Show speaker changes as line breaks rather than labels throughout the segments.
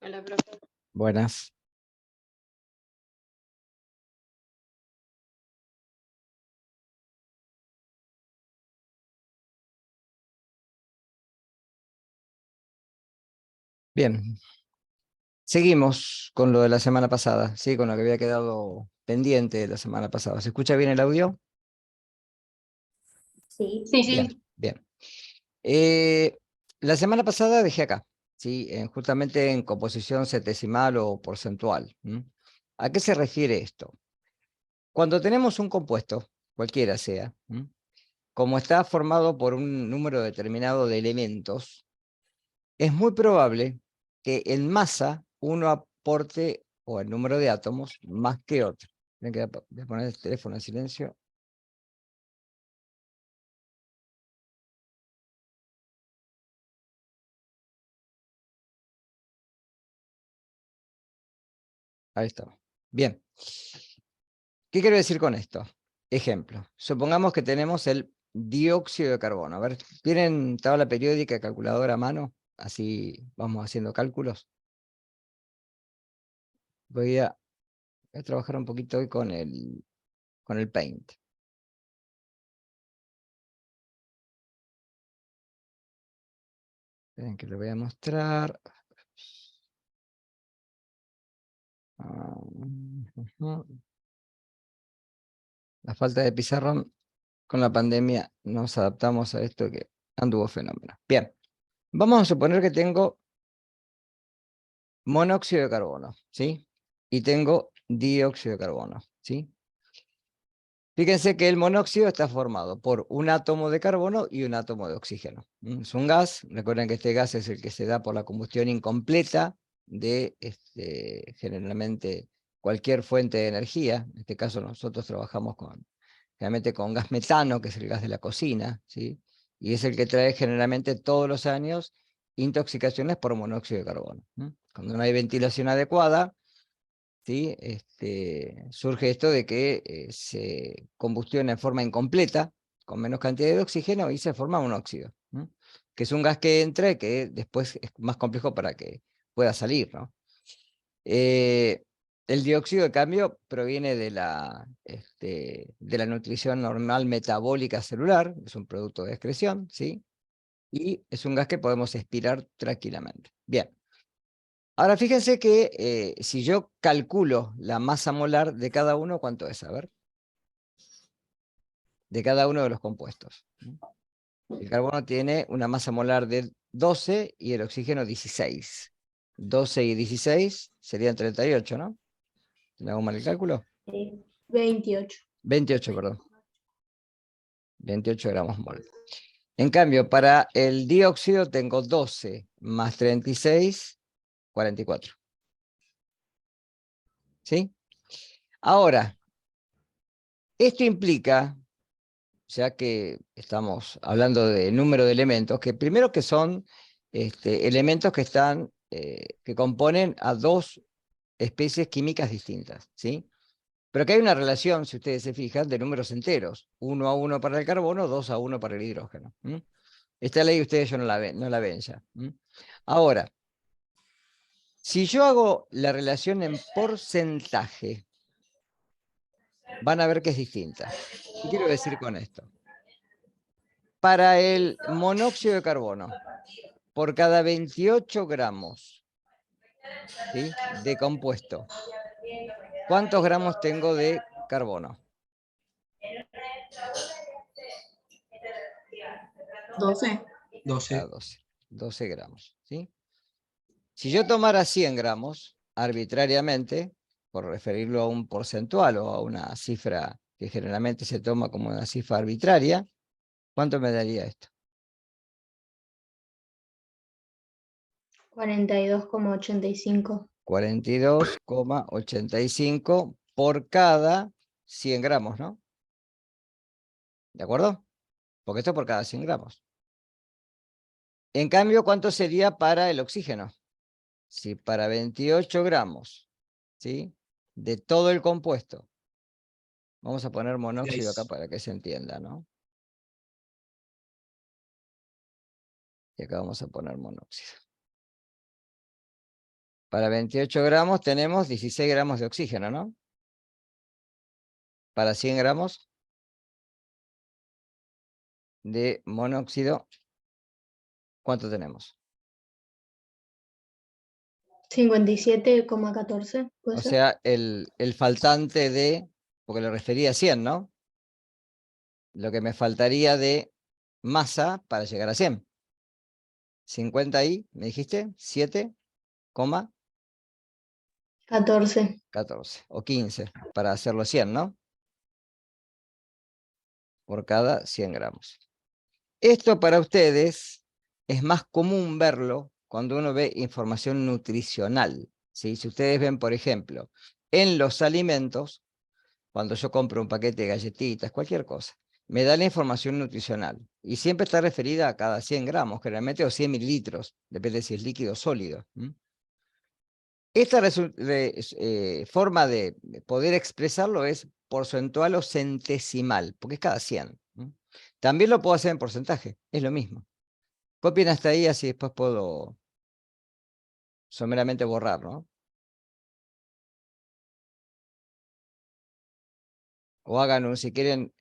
Hola, profe.
Buenas. Bien, seguimos con lo de la semana pasada, ¿sí? Con lo que había quedado pendiente de la semana pasada. ¿Se escucha bien el audio?
Sí.
Sí,
Bien,
sí.
bien. Eh, la semana pasada dejé acá, ¿sí? Justamente en composición centesimal o porcentual. ¿A qué se refiere esto? Cuando tenemos un compuesto, cualquiera sea, como está formado por un número determinado de elementos, es muy probable que en masa uno aporte, o el número de átomos, más que otro. Voy a poner el teléfono en silencio. Ahí está. Bien. ¿Qué quiero decir con esto? Ejemplo. Supongamos que tenemos el dióxido de carbono. A ver, ¿tienen tabla periódica, calculadora a mano? Así vamos haciendo cálculos. Voy a trabajar un poquito hoy con el Paint. Esperen que lo voy a mostrar. La falta de pizarrón, con la pandemia nos adaptamos a esto que anduvo fenómeno. Bien, vamos a suponer que tengo monóxido de carbono, ¿sí? Y tengo dióxido de carbono, ¿sí? Fíjense que el monóxido está formado por un átomo de carbono y un átomo de oxígeno. Es un gas. Recuerden que este gas es el que se da por la combustión incompleta de generalmente cualquier fuente de energía. En este caso nosotros trabajamos generalmente con gas metano, que es el gas de la cocina, ¿sí? Y es el que trae generalmente todos los años intoxicaciones por monóxido de carbono. Cuando no hay ventilación adecuada, ¿sí? Surge esto de que se combustiona en forma incompleta, con menos cantidad de oxígeno, y se forma un óxido, que es un gas que entra y que después es más complejo para que pueda salir, ¿no? El dióxido, de cambio, proviene de la nutrición normal metabólica celular, es un producto de excreción, ¿sí? Y es un gas que podemos expirar tranquilamente. Bien. Ahora fíjense que si yo calculo la masa molar de cada uno, ¿cuánto es? A ver. De cada uno de los compuestos. El carbono tiene una masa molar de 12 y el oxígeno 16. 12 y 16 serían 38, ¿no? ¿Le hago mal el cálculo?
28.
28, perdón. 28 gramos mol. En cambio, para el dióxido tengo 12 más 36, 44. ¿Sí? Ahora, esto implica, ya que estamos hablando de número de elementos, que primero que son elementos que están, que componen a dos especies químicas distintas, ¿sí? Pero que hay una relación, si ustedes se fijan, de números enteros. 1 a 1 para el carbono, 2 a 1 para el hidrógeno. Esta ley ustedes ya no la ven ya. Ahora, si yo hago la relación en porcentaje, van a ver que es distinta. ¿Qué quiero decir con esto? Para el monóxido de carbono, por cada 28 gramos, ¿sí?, de compuesto, ¿cuántos gramos tengo de carbono?
12.
12 gramos, ¿sí? Si yo tomara 100 gramos, arbitrariamente, por referirlo a un porcentual o a una cifra que generalmente se toma como una cifra arbitraria, ¿cuánto me daría esto?
42,85.
42,85 por cada 100 gramos, ¿no? ¿De acuerdo? Porque esto es por cada 100 gramos. En cambio, ¿cuánto sería para el oxígeno? Si para 28 gramos, ¿sí?, de todo el compuesto. Vamos a poner monóxido acá
6.
para que se entienda, ¿no? Y acá vamos a poner monóxido. Para 28 gramos tenemos 16 gramos de oxígeno, ¿no? Para 100 gramos de monóxido, ¿cuánto tenemos?
57,14, ¿puede
O
ser?
sea, el faltante de, porque lo refería a 100, ¿no? Lo que me faltaría de masa para llegar a 100. 50 ahí, ¿me dijiste? 7,14
14.
o 15 para hacerlo 100, ¿no? Por cada 100 gramos. Esto para ustedes es más común verlo cuando uno ve información nutricional, ¿sí? Si ustedes ven, por ejemplo, en los alimentos, cuando yo compro un paquete de galletitas, cualquier cosa, me da la información nutricional. Y siempre está referida a cada 100 gramos, generalmente, o 100 mililitros, depende si es líquido o sólido. Esta forma de poder expresarlo es porcentual o centesimal, porque es cada 100. También lo puedo hacer en porcentaje, es lo mismo. Copien hasta ahí, así después puedo someramente borrar, ¿no? O hagan un, si quieren,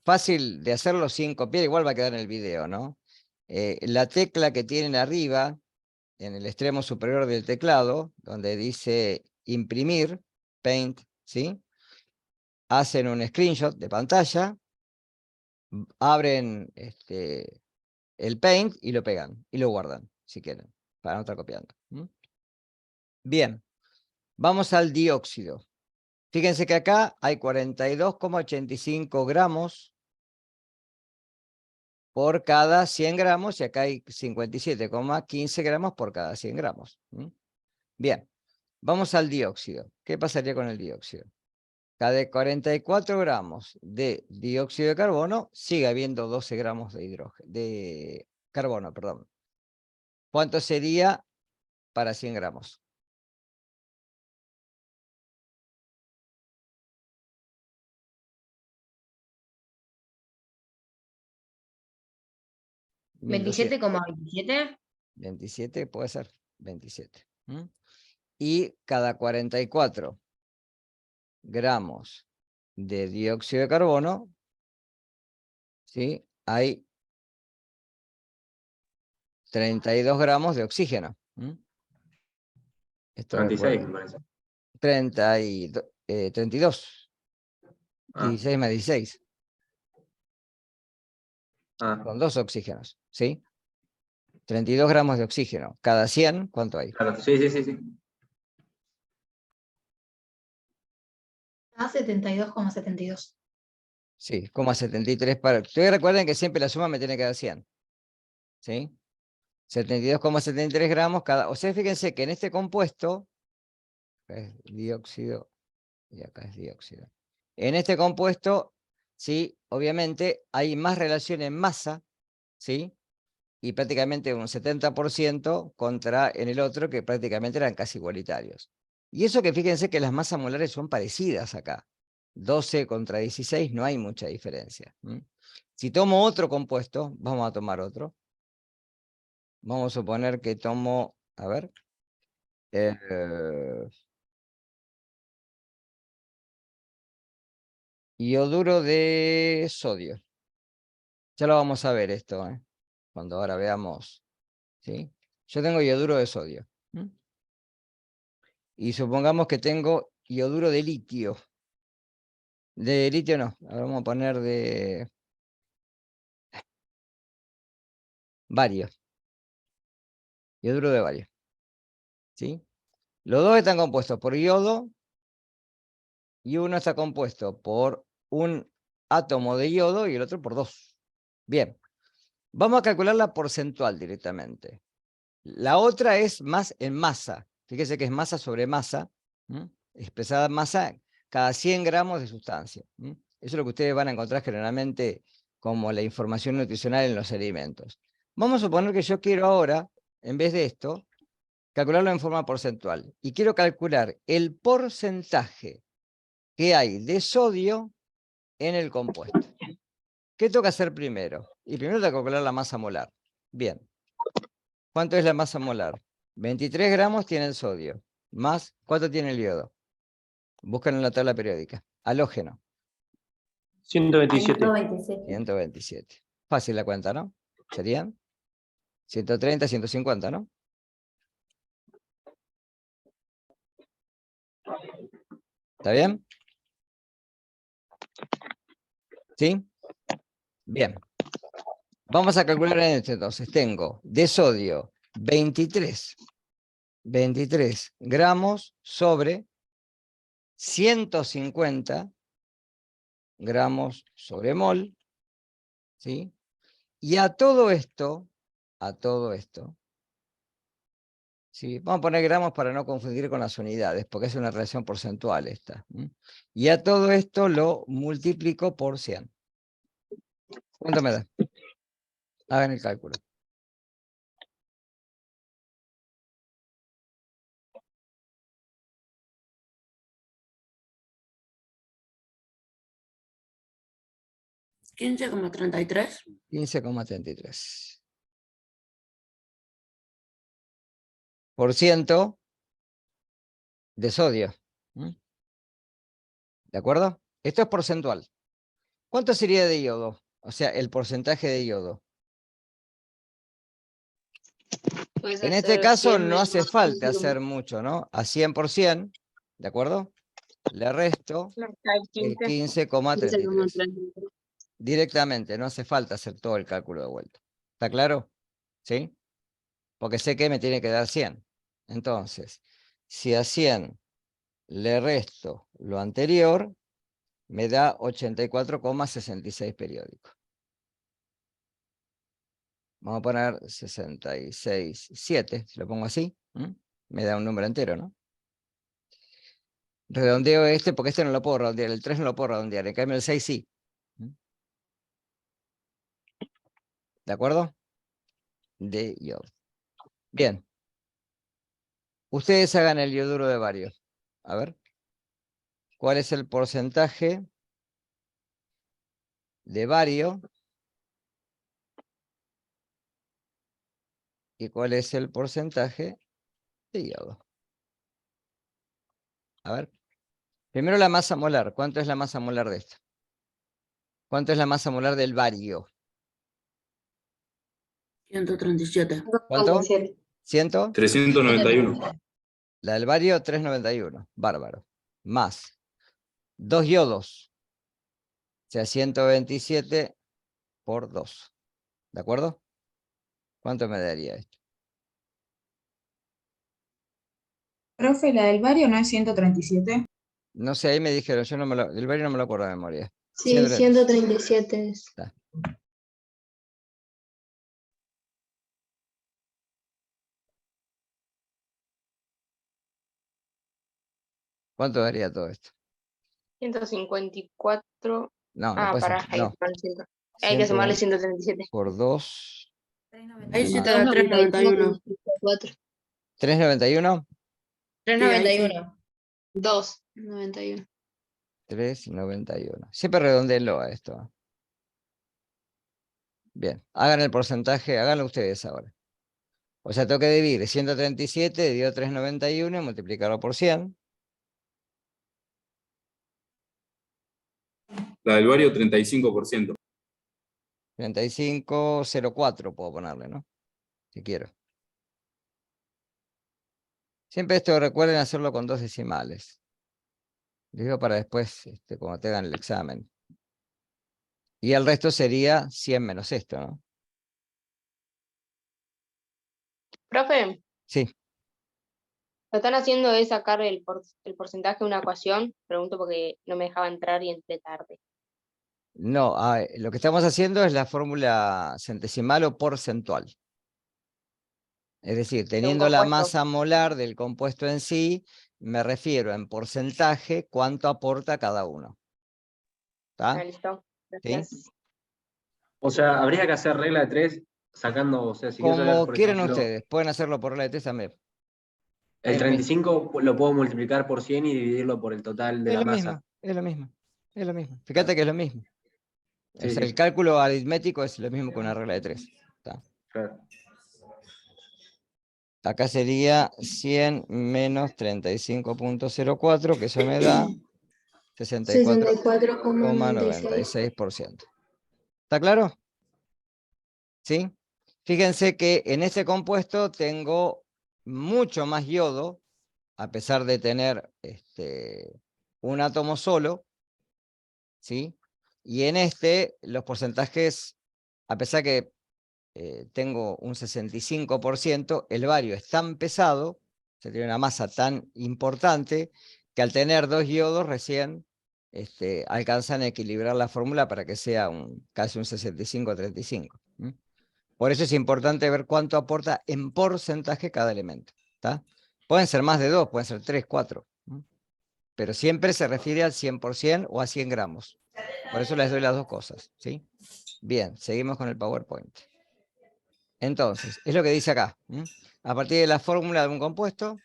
fácil de hacerlo sin copiar, igual va a quedar en el video, ¿no? La tecla que tienen arriba, en el extremo superior del teclado, donde dice imprimir, Paint, ¿sí? Hacen un screenshot de pantalla, abren el Paint y lo pegan, y lo guardan, si quieren, para no estar copiando. Bien, vamos al dióxido. Fíjense que acá hay 42,85 gramos por cada 100 gramos y acá hay 57,15 gramos por cada 100 gramos. Bien, vamos al dióxido. ¿Qué pasaría con el dióxido? Cada 44 gramos de dióxido de carbono sigue habiendo 12 gramos de carbono, perdón. ¿Cuánto sería para 100 gramos?
27,27.
27, puede ser, 27. Y cada 44 gramos de dióxido de carbono, ¿sí? Hay 32 gramos de oxígeno. Esto
36,
después,
me parece.
32.
Ah,
16 más 16.
ah,
Son 2 oxígenos, ¿sí? 32 gramos de oxígeno. Cada 100, ¿cuánto hay?
claro, sí.
A 72,72.
Sí, 73 para... Ustedes recuerden que siempre la suma me tiene que dar 100. ¿Sí? 72,73 gramos cada... O sea, fíjense que en este compuesto, acá es dióxido y acá es dióxido. En este compuesto, sí, obviamente hay más relación en masa, ¿sí? Y prácticamente un 70% contra en el otro, que prácticamente eran casi igualitarios. Y eso que fíjense que las masas molares son parecidas acá. 12 contra 16 no hay mucha diferencia. Si tomo otro compuesto, vamos a tomar otro. Vamos a suponer que tomo, a ver, ioduro de sodio. Ya lo vamos a ver esto, cuando ahora veamos, ¿sí? Yo tengo ioduro de sodio. Y supongamos que tengo ioduro de litio. De litio no, ahora vamos a poner de bario. Ioduro de bario. ¿Sí? Los dos están compuestos por yodo y uno está compuesto por un átomo de yodo y el otro por 2. Bien, vamos a calcular la porcentual directamente. La otra es más en masa. Fíjese que es masa sobre masa, expresada en masa cada 100 gramos de sustancia. Eso es lo que ustedes van a encontrar generalmente como la información nutricional en los alimentos. Vamos a suponer que yo quiero ahora, en vez de esto, calcularlo en forma porcentual. Y quiero calcular el porcentaje que hay de sodio en el compuesto. ¿Qué tengo que hacer primero? Y primero tengo que calcular la masa molar. Bien. ¿Cuánto es la masa molar? 23 gramos tiene el sodio. Más, ¿cuánto tiene el yodo? Buscan en la tabla periódica. Halógeno.
127.
127. Fácil la cuenta, ¿no? Serían 130, 150, ¿no? ¿Está bien? ¿Sí? Bien. Vamos a calcular en esto entonces. Tengo de sodio 23 gramos sobre 150 gramos sobre mol. ¿Sí? Y a todo esto, ¿sí? Vamos a poner gramos para no confundir con las unidades, porque es una relación porcentual esta. Y a todo esto lo multiplico por 100. ¿Cuánto me da? Hagan el cálculo.
$15,33.
15,33. Por ciento de sodio. ¿De acuerdo? Esto es porcentual. ¿Cuánto sería de yodo? O sea, el porcentaje de yodo. En este caso no hace falta hacer mucho, ¿no? A 100%, ¿de acuerdo? Le resto el 15,33. Directamente, no hace falta hacer todo el cálculo de vuelta. ¿Está claro? ¿Sí? Porque sé que me tiene que dar 100. Entonces, si a 100 le resto lo anterior, me da 84,66 periódicos. Vamos a poner 66,7, si lo pongo así, me da un número entero, ¿no? Redondeo este porque este no lo puedo redondear, el 3 no lo puedo redondear, en cambio el 6 sí. ¿De acuerdo? De yodo. Bien. Ustedes hagan el yoduro de bario. A ver. ¿Cuál es el porcentaje de bario? ¿Y cuál es el porcentaje de yodo? A ver. Primero la masa molar. ¿Cuánto es la masa molar de esto? ¿Cuánto es la masa molar del bario?
137.
¿Cuánto? 100.
391.
La del bario, 391. Bárbaro. Más 2 yodos. O sea, 127 por 2. ¿De acuerdo? ¿Cuánto me daría esto?
Profe, la del barrio no es 137.
No sé, ahí me dijeron, yo no me lo, el bario no me lo acuerdo de memoria.
Sí,
130.
137 es.
Está. ¿Cuánto daría todo esto?
154.
No, no
Ah,
puede ser.
pará, hay
No.
que sumarle 100. Hay que sumarle 137.
Por 2.
Ahí sí te
más
da 391.
391.
391. 291.
391. Siempre redondeenlo a esto. Bien, hagan el porcentaje, háganlo ustedes ahora. O sea, tengo que dividir 137 dividido 391 y multiplicarlo por 100.
La del bario, 35%.
35,04 puedo ponerle, ¿no? Si quiero. Siempre esto recuerden hacerlo con 2 decimales. Les digo para después, cuando te hagan el examen. Y el resto sería 100 menos esto, ¿no?
Profe,
Sí.
lo están haciendo es sacar el porcentaje de una ecuación. Pregunto porque no me dejaba entrar y entré tarde.
No, lo que estamos haciendo es la fórmula centesimal o porcentual. Es decir, teniendo la
compuesto.
masa molar del compuesto en sí, me refiero en porcentaje cuánto aporta cada uno.
Ah,
¿Está?
listo.
¿Sí?
Gracias.
O sea, habría que hacer regla de 3 sacando, o sea, si quiero sacar,
Como
por
quieran
ejemplo,
ustedes, pueden hacerlo por regla de 3 también.
El
Es
35 lo puedo multiplicar por 100 y dividirlo por el total de
Es
la
lo
masa.
mismo, es lo mismo, es lo mismo. Fíjate
Claro.
que es lo mismo. O
Sí,
sea,
sí,
el cálculo aritmético es lo mismo que una regla de 3.
claro.
Acá sería 100 menos 35.04, que eso me da
64,96.
64,96%. ¿Está claro? ¿Sí? Fíjense que en este compuesto tengo mucho más yodo, a pesar de tener un átomo solo, ¿sí? Y en este, los porcentajes, a pesar que tengo un 65%, el bario es tan pesado, se tiene una masa tan importante, que al tener 2 iodos recién alcanzan a equilibrar la fórmula para que sea casi un 65-35. Por eso es importante ver cuánto aporta en porcentaje cada elemento. ¿Tá? Pueden ser más de 2, pueden ser 3, 4. Pero siempre se refiere al 100% o a 100 gramos. Por eso les doy las dos cosas. ¿Sí? Bien, seguimos con el PowerPoint. Entonces, es lo que dice acá. A partir de la fórmula de un compuesto,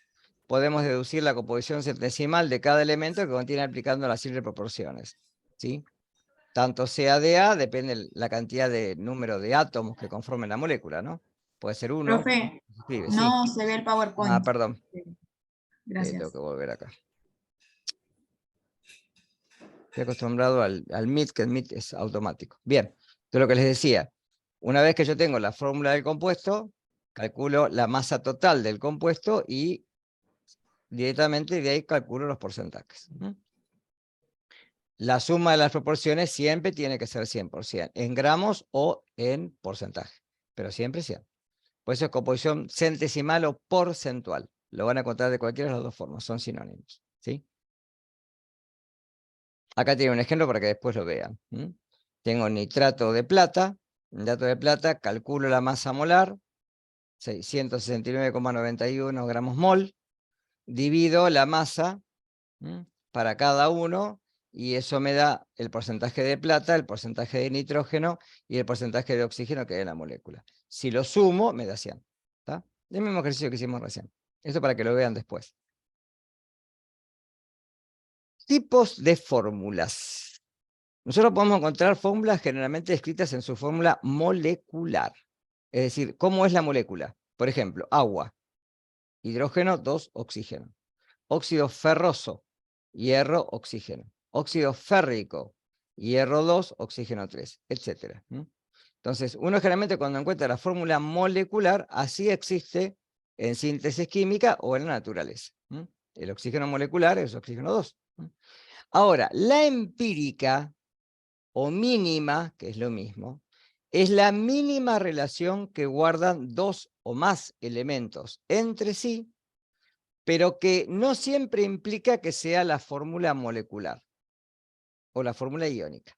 podemos deducir la composición centesimal de cada elemento que contiene aplicando las simples proporciones. ¿Sí? Tanto sea de A, depende la cantidad de número de átomos que conformen la molécula, ¿no? Puede ser 1.
Profe,
Escribe, sí.
no se ve el PowerPoint.
Perdón.
Gracias.
Tengo que volver acá. Estoy acostumbrado al Meet, que el Meet es automático. Bien, entonces lo que les decía, una vez que yo tengo la fórmula del compuesto, calculo la masa total del compuesto y directamente de ahí calculo los porcentajes. La suma de las proporciones siempre tiene que ser 100%, en gramos o en porcentaje, pero siempre 100. Por eso es composición centesimal o porcentual. Lo van a encontrar de cualquiera de las dos formas, son sinónimos. ¿Sí? Acá tiene un ejemplo para que después lo vean. Tengo nitrato de plata. Nitrato de plata, calculo la masa molar, 669,91 gramos mol. Divido la masa para cada uno y eso me da el porcentaje de plata, el porcentaje de nitrógeno y el porcentaje de oxígeno que hay en la molécula. Si lo sumo, me da 100. ¿Está? El mismo ejercicio que hicimos recién. Esto para que lo vean después. Tipos de fórmulas. Nosotros podemos encontrar fórmulas generalmente escritas en su fórmula molecular. Es decir, ¿cómo es la molécula? Por ejemplo, agua, hidrógeno, 2, oxígeno. Óxido ferroso, hierro, oxígeno. Óxido férrico, hierro 2, oxígeno 3, etc. Entonces, uno generalmente cuando encuentra la fórmula molecular, así existe en síntesis química o en la naturaleza. El oxígeno molecular es oxígeno 2. Ahora, la empírica o mínima, que es lo mismo, es la mínima relación que guardan dos o más elementos entre sí, pero que no siempre implica que sea la fórmula molecular o la fórmula iónica.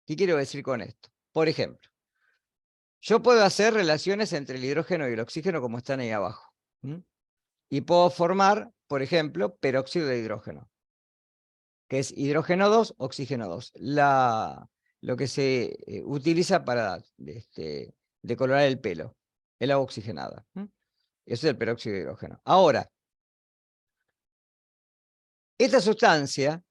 ¿Qué quiero decir con esto? Por ejemplo, yo puedo hacer relaciones entre el hidrógeno y el oxígeno como están ahí abajo. Y puedo formar, por ejemplo, peróxido de hidrógeno, que es hidrógeno 2, oxígeno 2. Lo que se utiliza para decolorar el pelo, el agua oxigenada. Eso es el peróxido de hidrógeno. Ahora, esta sustancia,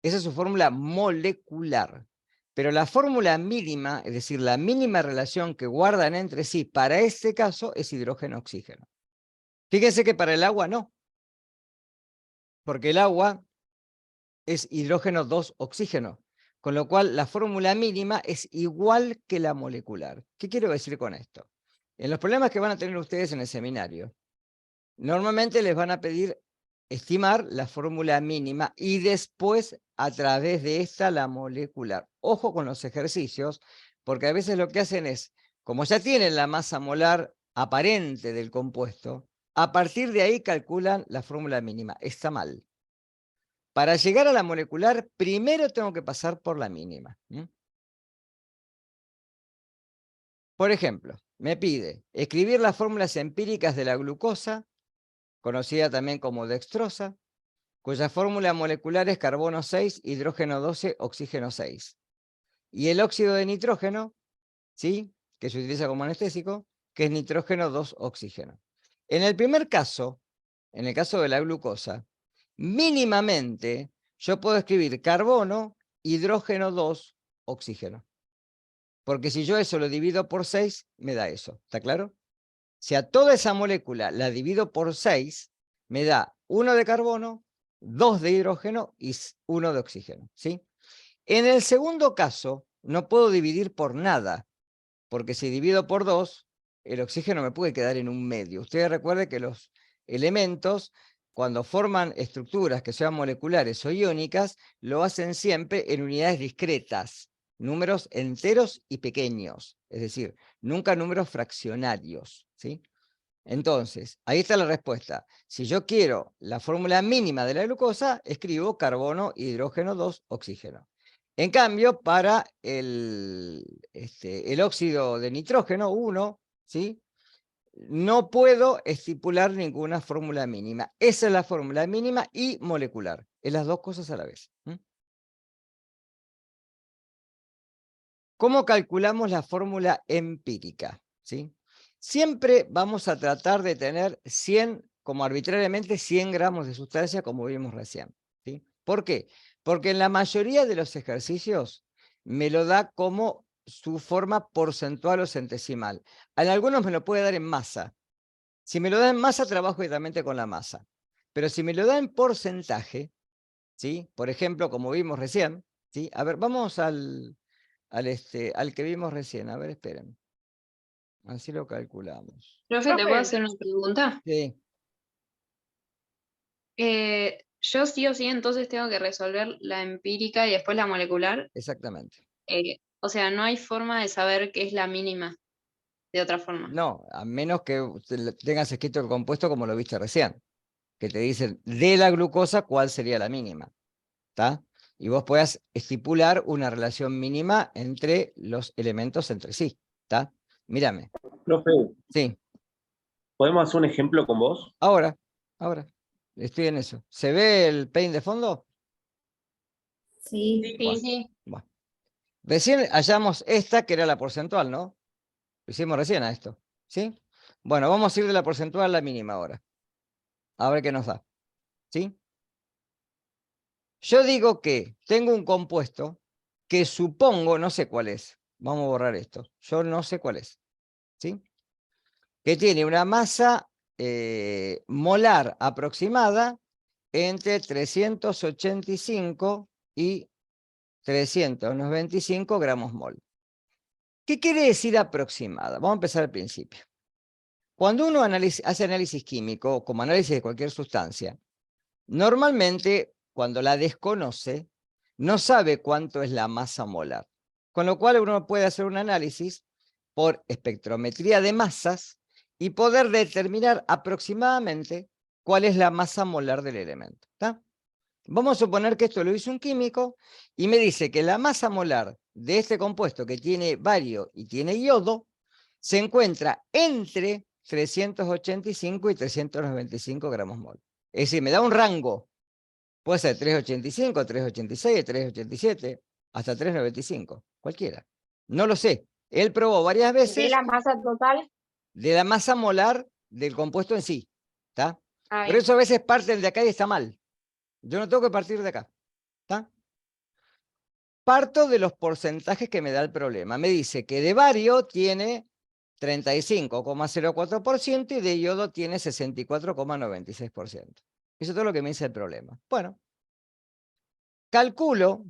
esa es su fórmula molecular, pero la fórmula mínima, es decir, la mínima relación que guardan entre sí para este caso es hidrógeno-oxígeno. Fíjense que para el agua no, porque el agua es hidrógeno 2 oxígeno, con lo cual la fórmula mínima es igual que la molecular. ¿Qué quiero decir con esto? En los problemas que van a tener ustedes en el seminario, normalmente les van a pedir estimar la fórmula mínima y después a través de esta la molecular. Ojo con los ejercicios, porque a veces lo que hacen es, como ya tienen la masa molar aparente del compuesto, a partir de ahí calculan la fórmula mínima. Está mal. Para llegar a la molecular, primero tengo que pasar por la mínima. Por ejemplo, me pide escribir las fórmulas empíricas de la glucosa, conocida también como dextrosa, cuya fórmula molecular es carbono 6, hidrógeno 12, oxígeno 6. Y el óxido de nitrógeno, ¿sí?, que se utiliza como anestésico, que es nitrógeno 2, oxígeno. En el primer caso, en el caso de la glucosa, mínimamente yo puedo escribir carbono, hidrógeno 2, oxígeno. Porque si yo eso lo divido por 6, me da eso. ¿Está claro? O sea, toda esa molécula la divido por 6, me da 1 de carbono, 2 de hidrógeno y 1 de oxígeno. ¿Sí? En el segundo caso, no puedo dividir por nada, porque si divido por 2, el oxígeno me puede quedar en un medio. Ustedes recuerden que los elementos, cuando forman estructuras que sean moleculares o iónicas, lo hacen siempre en unidades discretas, números enteros y pequeños, es decir, nunca números fraccionarios, ¿sí? Entonces, ahí está la respuesta. Si yo quiero la fórmula mínima de la glucosa, escribo carbono, hidrógeno 2, oxígeno. En cambio, para el óxido de nitrógeno 1, ¿sí? No puedo estipular ninguna fórmula mínima. Esa es la fórmula mínima y molecular. Es las dos cosas a la vez. ¿Cómo calculamos la fórmula empírica? ¿Sí? Siempre vamos a tratar de tener 100, como arbitrariamente 100 gramos de sustancia, como vimos recién. ¿Sí? ¿Por qué? Porque en la mayoría de los ejercicios me lo da como su forma porcentual o centesimal. En algunos me lo puede dar en masa. Si me lo da en masa, trabajo directamente con la masa. Pero si me lo da en porcentaje, ¿sí? Por ejemplo, como vimos recién, ¿sí? A ver, vamos al que vimos recién. A ver, esperen. Así lo calculamos.
Profe, ¿te puedo hacer una pregunta?
Sí,
Yo sí o sí entonces tengo que resolver la empírica y después la molecular.
exactamente.
O sea, no hay forma de saber qué es la mínima de otra forma.
No, a menos que tengas escrito el compuesto como lo viste recién, que te dicen de la glucosa cuál sería la mínima. ¿Está? Y vos puedas estipular una relación mínima entre los elementos entre sí. ¿Está? Mírame.
Profe,
Sí,
¿podemos hacer un ejemplo con vos?
ahora. Estoy en eso. ¿Se ve el paint de fondo?
Sí.
Sí, sí.
Bueno. Recién hallamos esta que era la porcentual, ¿no? Lo hicimos recién a esto. ¿Sí? Bueno, vamos a ir de la porcentual a la mínima ahora. A ver qué nos da. ¿Sí? Yo digo que tengo un compuesto que supongo, no sé cuál es. Vamos a borrar esto. Yo no sé cuál es. ¿Sí? Que tiene una masa molar aproximada entre 385 y 395 gramos mol. ¿Qué quiere decir aproximada? Vamos a empezar al principio. Cuando uno hace análisis químico, como análisis de cualquier sustancia, normalmente cuando la desconoce, no sabe cuánto es la masa molar. Con lo cual uno puede hacer un análisis por espectrometría de masas y poder determinar aproximadamente cuál es la masa molar del elemento. ¿Está? Vamos a suponer que esto lo hizo un químico y me dice que la masa molar de este compuesto que tiene bario y tiene yodo se encuentra entre 385 y 395 gramos mol. Es decir, me da un rango. Puede ser 385, 386, 387, hasta 395, cualquiera. No lo sé. Él probó varias
¿De
veces
la masa total?
de la masa molar del compuesto en sí. ¿Está?
Ah,
Por eso a veces parten de acá y está mal. Yo no tengo que partir de acá. ¿Está? Parto de los porcentajes que me da el problema. Me dice que de bario tiene 35,04% y de yodo tiene 64,96%. Eso es todo lo que me dice el problema. Bueno, calculo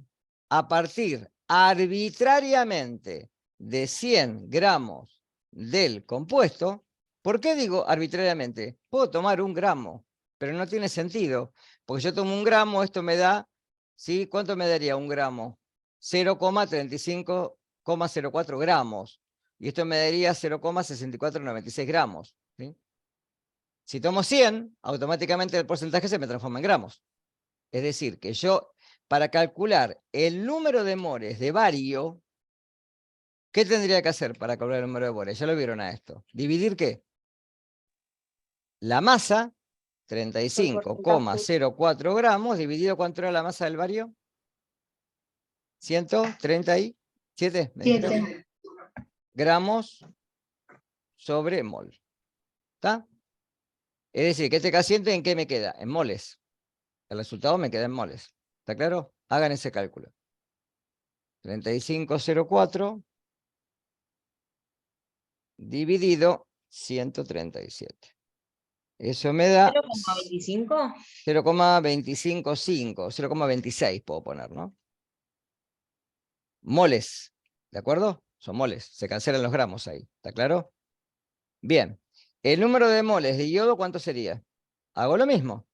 a partir arbitrariamente de 100 gramos del compuesto. ¿Por qué digo arbitrariamente? Puedo tomar 1 gramo, pero no tiene sentido, porque yo tomo 1 gramo, esto me da, ¿sí? ¿Cuánto me daría 1 gramo? 0,35,04 gramos. Y esto me daría 0,6496 gramos. ¿Sí? Si tomo 100, automáticamente el porcentaje se me transforma en gramos. Es decir, que yo, para calcular el número de moles de bario, ¿qué tendría que hacer para calcular el número de moles? Ya lo vieron a esto. ¿Dividir qué? La masa, 35,04 gramos, dividido ¿cuánto era la masa del bario? 137, ¿me dijeron?
7.
Gramos sobre mol. ¿Está? Es decir, que este cociente ¿en qué me queda? En moles. El resultado me queda en moles. ¿Está claro? Hagan ese cálculo. 35,04 dividido 137. Eso me da
0,25.
0,255, 0,26 puedo poner, ¿no? Moles, ¿de acuerdo? Son moles, se cancelan los gramos ahí, ¿está claro? Bien, el número de moles de yodo, ¿cuánto sería? Hago lo mismo,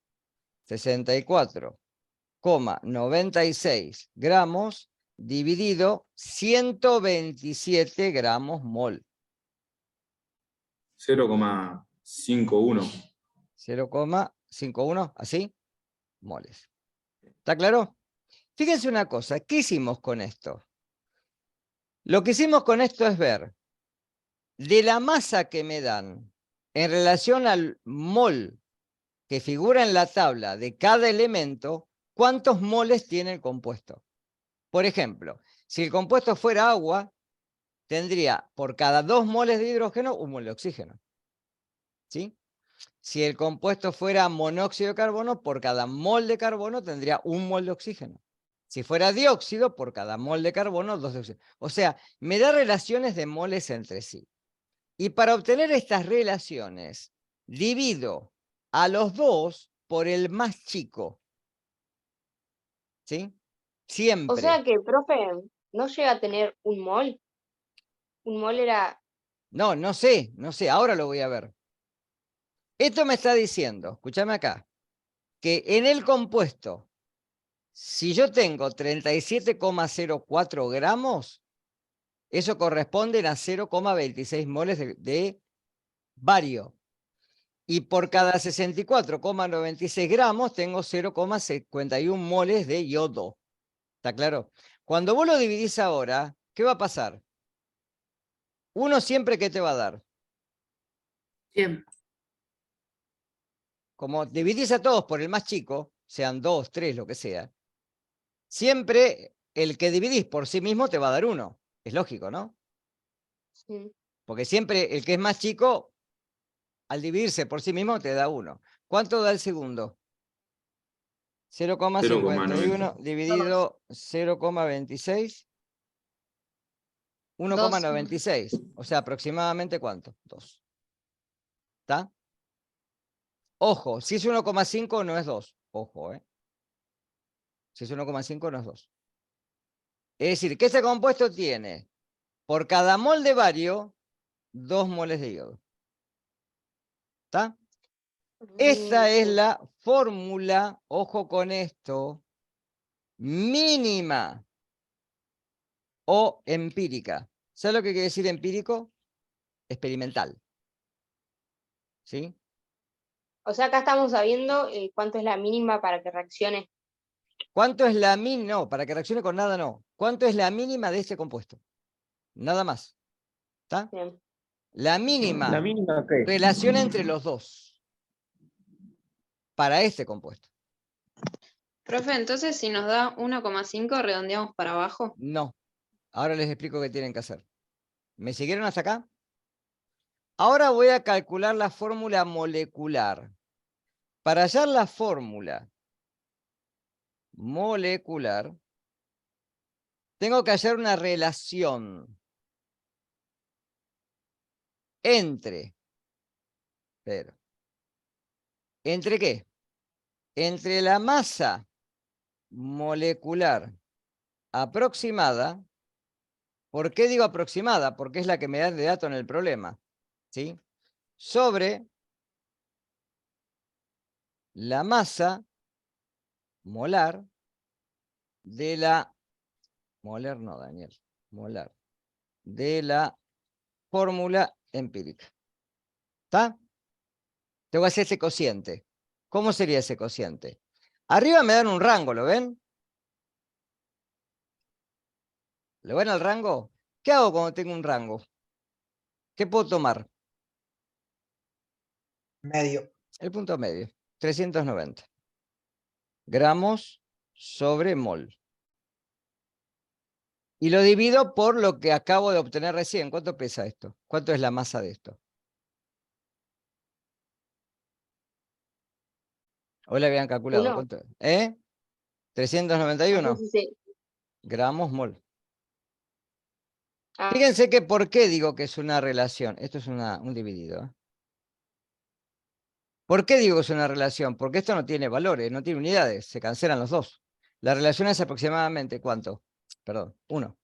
64,96 gramos dividido 127 gramos mol.
0,51.
0,51, así, moles. ¿Está claro? Fíjense una cosa, ¿qué hicimos con esto? Lo que hicimos con esto es ver de la masa que me dan en relación al mol que figura en la tabla de cada elemento, cuántos moles tiene el compuesto. Por ejemplo, si el compuesto fuera agua, tendría por cada 2 moles de hidrógeno, 1 mol de oxígeno. ¿Sí? Si el compuesto fuera monóxido de carbono, por cada mol de carbono tendría 1 mol de oxígeno. Si fuera dióxido, por cada mol de carbono, 2 de oxígeno. O sea, me da relaciones de moles entre sí. Y para obtener estas relaciones, divido a los dos por el más chico. ¿Sí? Siempre.
O sea que, profe, no llega a tener un mol. Un mol era...
No, no sé, ahora lo voy a ver. Esto me está diciendo, escúchame acá, que en el compuesto, si yo tengo 37,04 gramos, eso corresponde a 0,26 moles de bario. Y por cada 64,96 gramos tengo 0,51 moles de yodo. ¿Está claro? Cuando vos lo dividís ahora, ¿qué va a pasar? Uno siempre, ¿qué te va a dar?
100.
Como dividís a todos por el más chico, sean 2, 3, lo que sea, siempre el que dividís por sí mismo te va a dar 1. Es lógico, ¿no?
Sí.
Porque siempre el que es más chico, al dividirse por sí mismo, te da 1. ¿Cuánto da el segundo? 0,51 dividido 0,26. 1,96. O sea, aproximadamente ¿cuánto? 2. ¿Está? Ojo, si es 1,5 no es 2. Ojo, ¿eh? Si es 1,5 no es 2. Es decir, que este compuesto tiene, por cada mol de bario, 2 moles de yodo. ¿Está? Esta es la fórmula, ojo con esto, mínima o empírica. ¿Sabes lo que quiere decir empírico? Experimental. ¿Sí?
O sea, acá estamos sabiendo cuánto es la mínima para que reaccione.
¿Cuánto es la mínima? No, para que reaccione con nada no. ¿Cuánto es la mínima de este compuesto? Nada más. ¿Está?
Bien.
La mínima
¿La mínima qué?
relación entre los dos para este compuesto.
Profe, entonces si nos da 1,5 redondeamos para abajo.
No. Ahora les explico qué tienen que hacer. ¿Me siguieron hasta acá? Ahora voy a calcular la fórmula molecular. Para hallar la fórmula molecular, tengo que hallar una relación entre, pero, ¿entre qué? Entre la masa molecular aproximada. ¿Por qué digo aproximada? Porque es la que me da de dato en el problema. ¿Sí? Sobre la masa molar de la... Molar no, Daniel. Molar. De la fórmula empírica. ¿Está? Tengo que hacer ese cociente. ¿Cómo sería ese cociente? Arriba me dan un rango, ¿lo ven? ¿Lo ven al rango? ¿Qué hago cuando tengo un rango? ¿Qué puedo tomar?
Medio.
El punto medio. 390 gramos sobre mol. Y lo divido por lo que acabo de obtener recién. ¿Cuánto pesa esto? ¿Cuánto es la masa de esto? ¿O le habían calculado?
¿Uno?
¿Cuánto?
No
391
sé si se...
gramos mol.
Ah,
Fíjense que por qué digo que es una relación. Esto es un dividido. ¿Eh? ¿Por qué digo que es una relación? Porque esto no tiene valores, no tiene unidades, se cancelan los dos. La relación es aproximadamente ¿cuánto? Perdón, 1.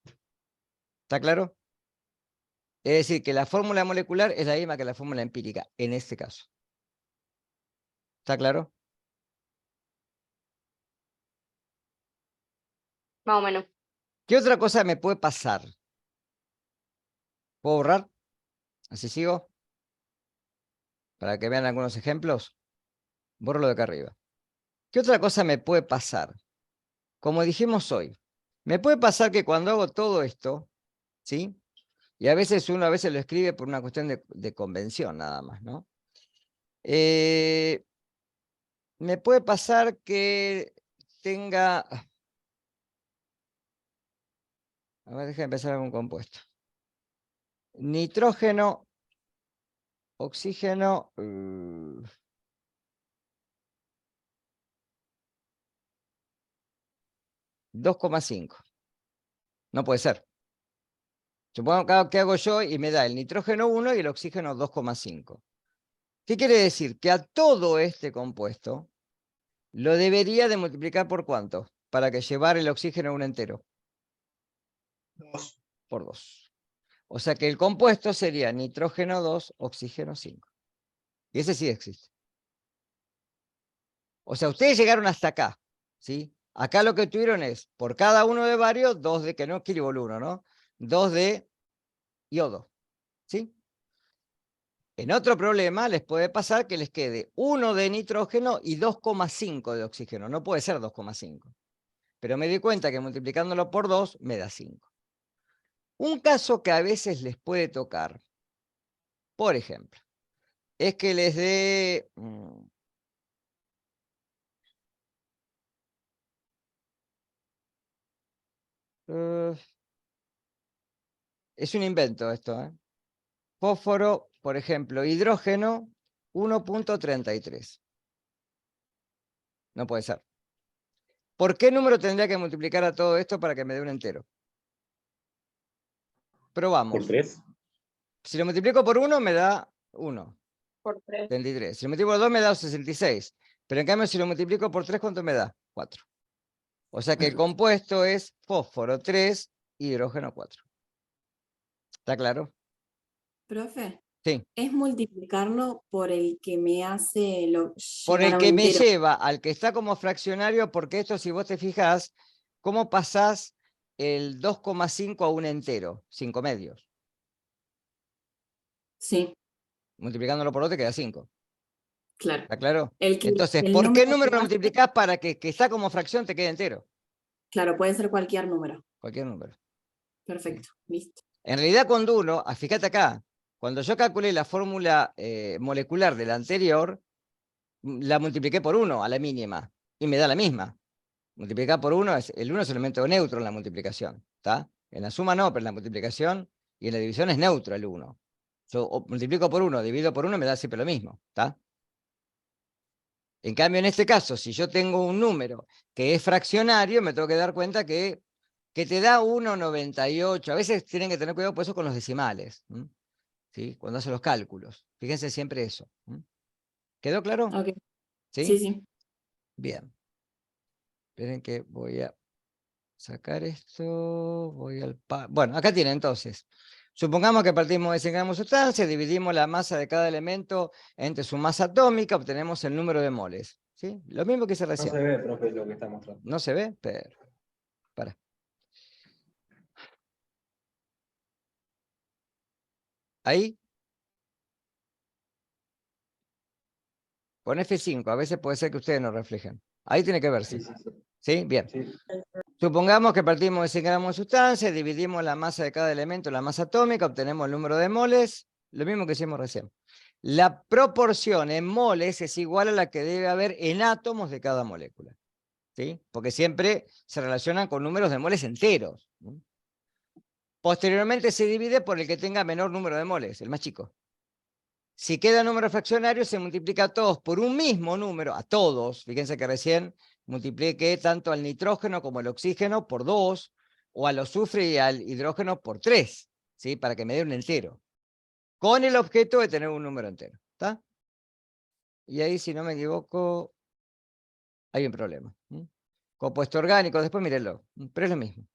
¿Está claro? Es decir, que la fórmula molecular es la misma que la fórmula empírica, en este caso. ¿Está claro?
más o menos.
¿Qué otra cosa me puede pasar? ¿Puedo borrar? Así sigo. Para que vean algunos ejemplos. Borro lo de acá arriba. ¿Qué otra cosa me puede pasar? Como dijimos hoy, me puede pasar que cuando hago todo esto, ¿sí? Y a veces uno lo escribe por una cuestión de convención nada más, ¿no? Me puede pasar que tenga... A ver, déjame empezar con un compuesto. Nitrógeno, oxígeno... 2,5. No puede ser. Supongo que hago yo y me da el nitrógeno 1 y el oxígeno 2,5. ¿Qué quiere decir? Que a todo este compuesto lo debería de multiplicar por ¿cuánto? Para que llevar el oxígeno a un entero.
2.
Por 2. O sea que el compuesto sería nitrógeno 2, oxígeno 5. Y ese sí existe. O sea, ustedes llegaron hasta acá, ¿sí? Acá lo que tuvieron es, por cada uno de varios, 2 de, que no es kiloboluno, ¿no? 2 de yodo, ¿sí? En otro problema les puede pasar que les quede 1 de nitrógeno y 2,5 de oxígeno. No puede ser 2,5. Pero me di cuenta que multiplicándolo por 2 me da 5. Un caso que a veces les puede tocar, por ejemplo, es que les dé... es un invento esto, ¿eh? Fósforo, por ejemplo, hidrógeno, 1,33. No puede ser. ¿Por qué número tendría que multiplicar a todo esto para que me dé un entero? Probamos.
¿Por 3?
Si lo multiplico por 1 me da 1,
por 3.
33. Si lo multiplico por 2 me da 66. Pero en cambio si lo multiplico por 3, ¿cuánto me da? 4. O sea que el compuesto es fósforo 3, hidrógeno 4. ¿Está claro?
Profe,
Sí.
es multiplicarlo por el que me hace
Por
llegar
el
a un
que me
entero.
lleva al que está como fraccionario, porque esto, si vos te fijás, ¿cómo pasás el 2,5 a un entero? 5 medios.
Sí,
Multiplicándolo por 2 te queda 5.
claro.
¿Está claro?
El que,
Entonces,
el
¿por qué
número
número
que
lo
hace-
multiplicás para que está como fracción te quede entero?
Claro, puede ser cualquier número.
Cualquier número.
Perfecto, listo.
En realidad, cuando uno, fíjate acá, cuando yo calculé la fórmula molecular de la anterior, la multipliqué por 1 a la mínima y me da la misma. Multiplicar por 1, el 1 es un elemento neutro en la multiplicación, ¿está? En la suma no, pero en la multiplicación y en la división es neutro el 1. Yo multiplico por 1, divido por 1, me da siempre lo mismo, ¿está? En cambio, en este caso, si yo tengo un número que es fraccionario, me tengo que dar cuenta que te da 1,98. A veces tienen que tener cuidado por eso con los decimales, ¿sí? Cuando hacen los cálculos. Fíjense siempre eso. ¿Quedó claro?
Ok.
¿Sí?
Sí, sí.
Bien. Esperen que voy a sacar esto. Voy al... Bueno, acá tienen entonces. Supongamos que partimos de 100 gramos de sustancia, dividimos la masa de cada elemento entre su masa atómica, obtenemos el número de moles. ¿Sí? Lo mismo que hice
No
recién.
se ve, profe, lo que está mostrando.
¿No se ve? Pero... Para. Ahí. Con F5, a veces puede ser que ustedes no reflejen. Ahí tiene que verse.
Sí, sí, sí.
¿Sí? Bien.
Sí.
Supongamos que partimos de 100 gramos de sustancia, dividimos la masa de cada elemento, la masa atómica, obtenemos el número de moles, lo mismo que hicimos recién. La proporción en moles es igual a la que debe haber en átomos de cada molécula. ¿Sí? Porque siempre se relacionan con números de moles enteros. Posteriormente se divide por el que tenga menor número de moles, el más chico. Si queda número fraccionario, se multiplica a todos por un mismo número, a todos. Fíjense que recién multipliqué tanto al nitrógeno como al oxígeno por 2, o al azufre y al hidrógeno por 3, ¿sí? Para que me dé un entero. Con el objeto de tener un número entero. ¿Está? Y ahí, si no me equivoco, hay un problema. Compuesto orgánico, después mírenlo, pero es lo mismo.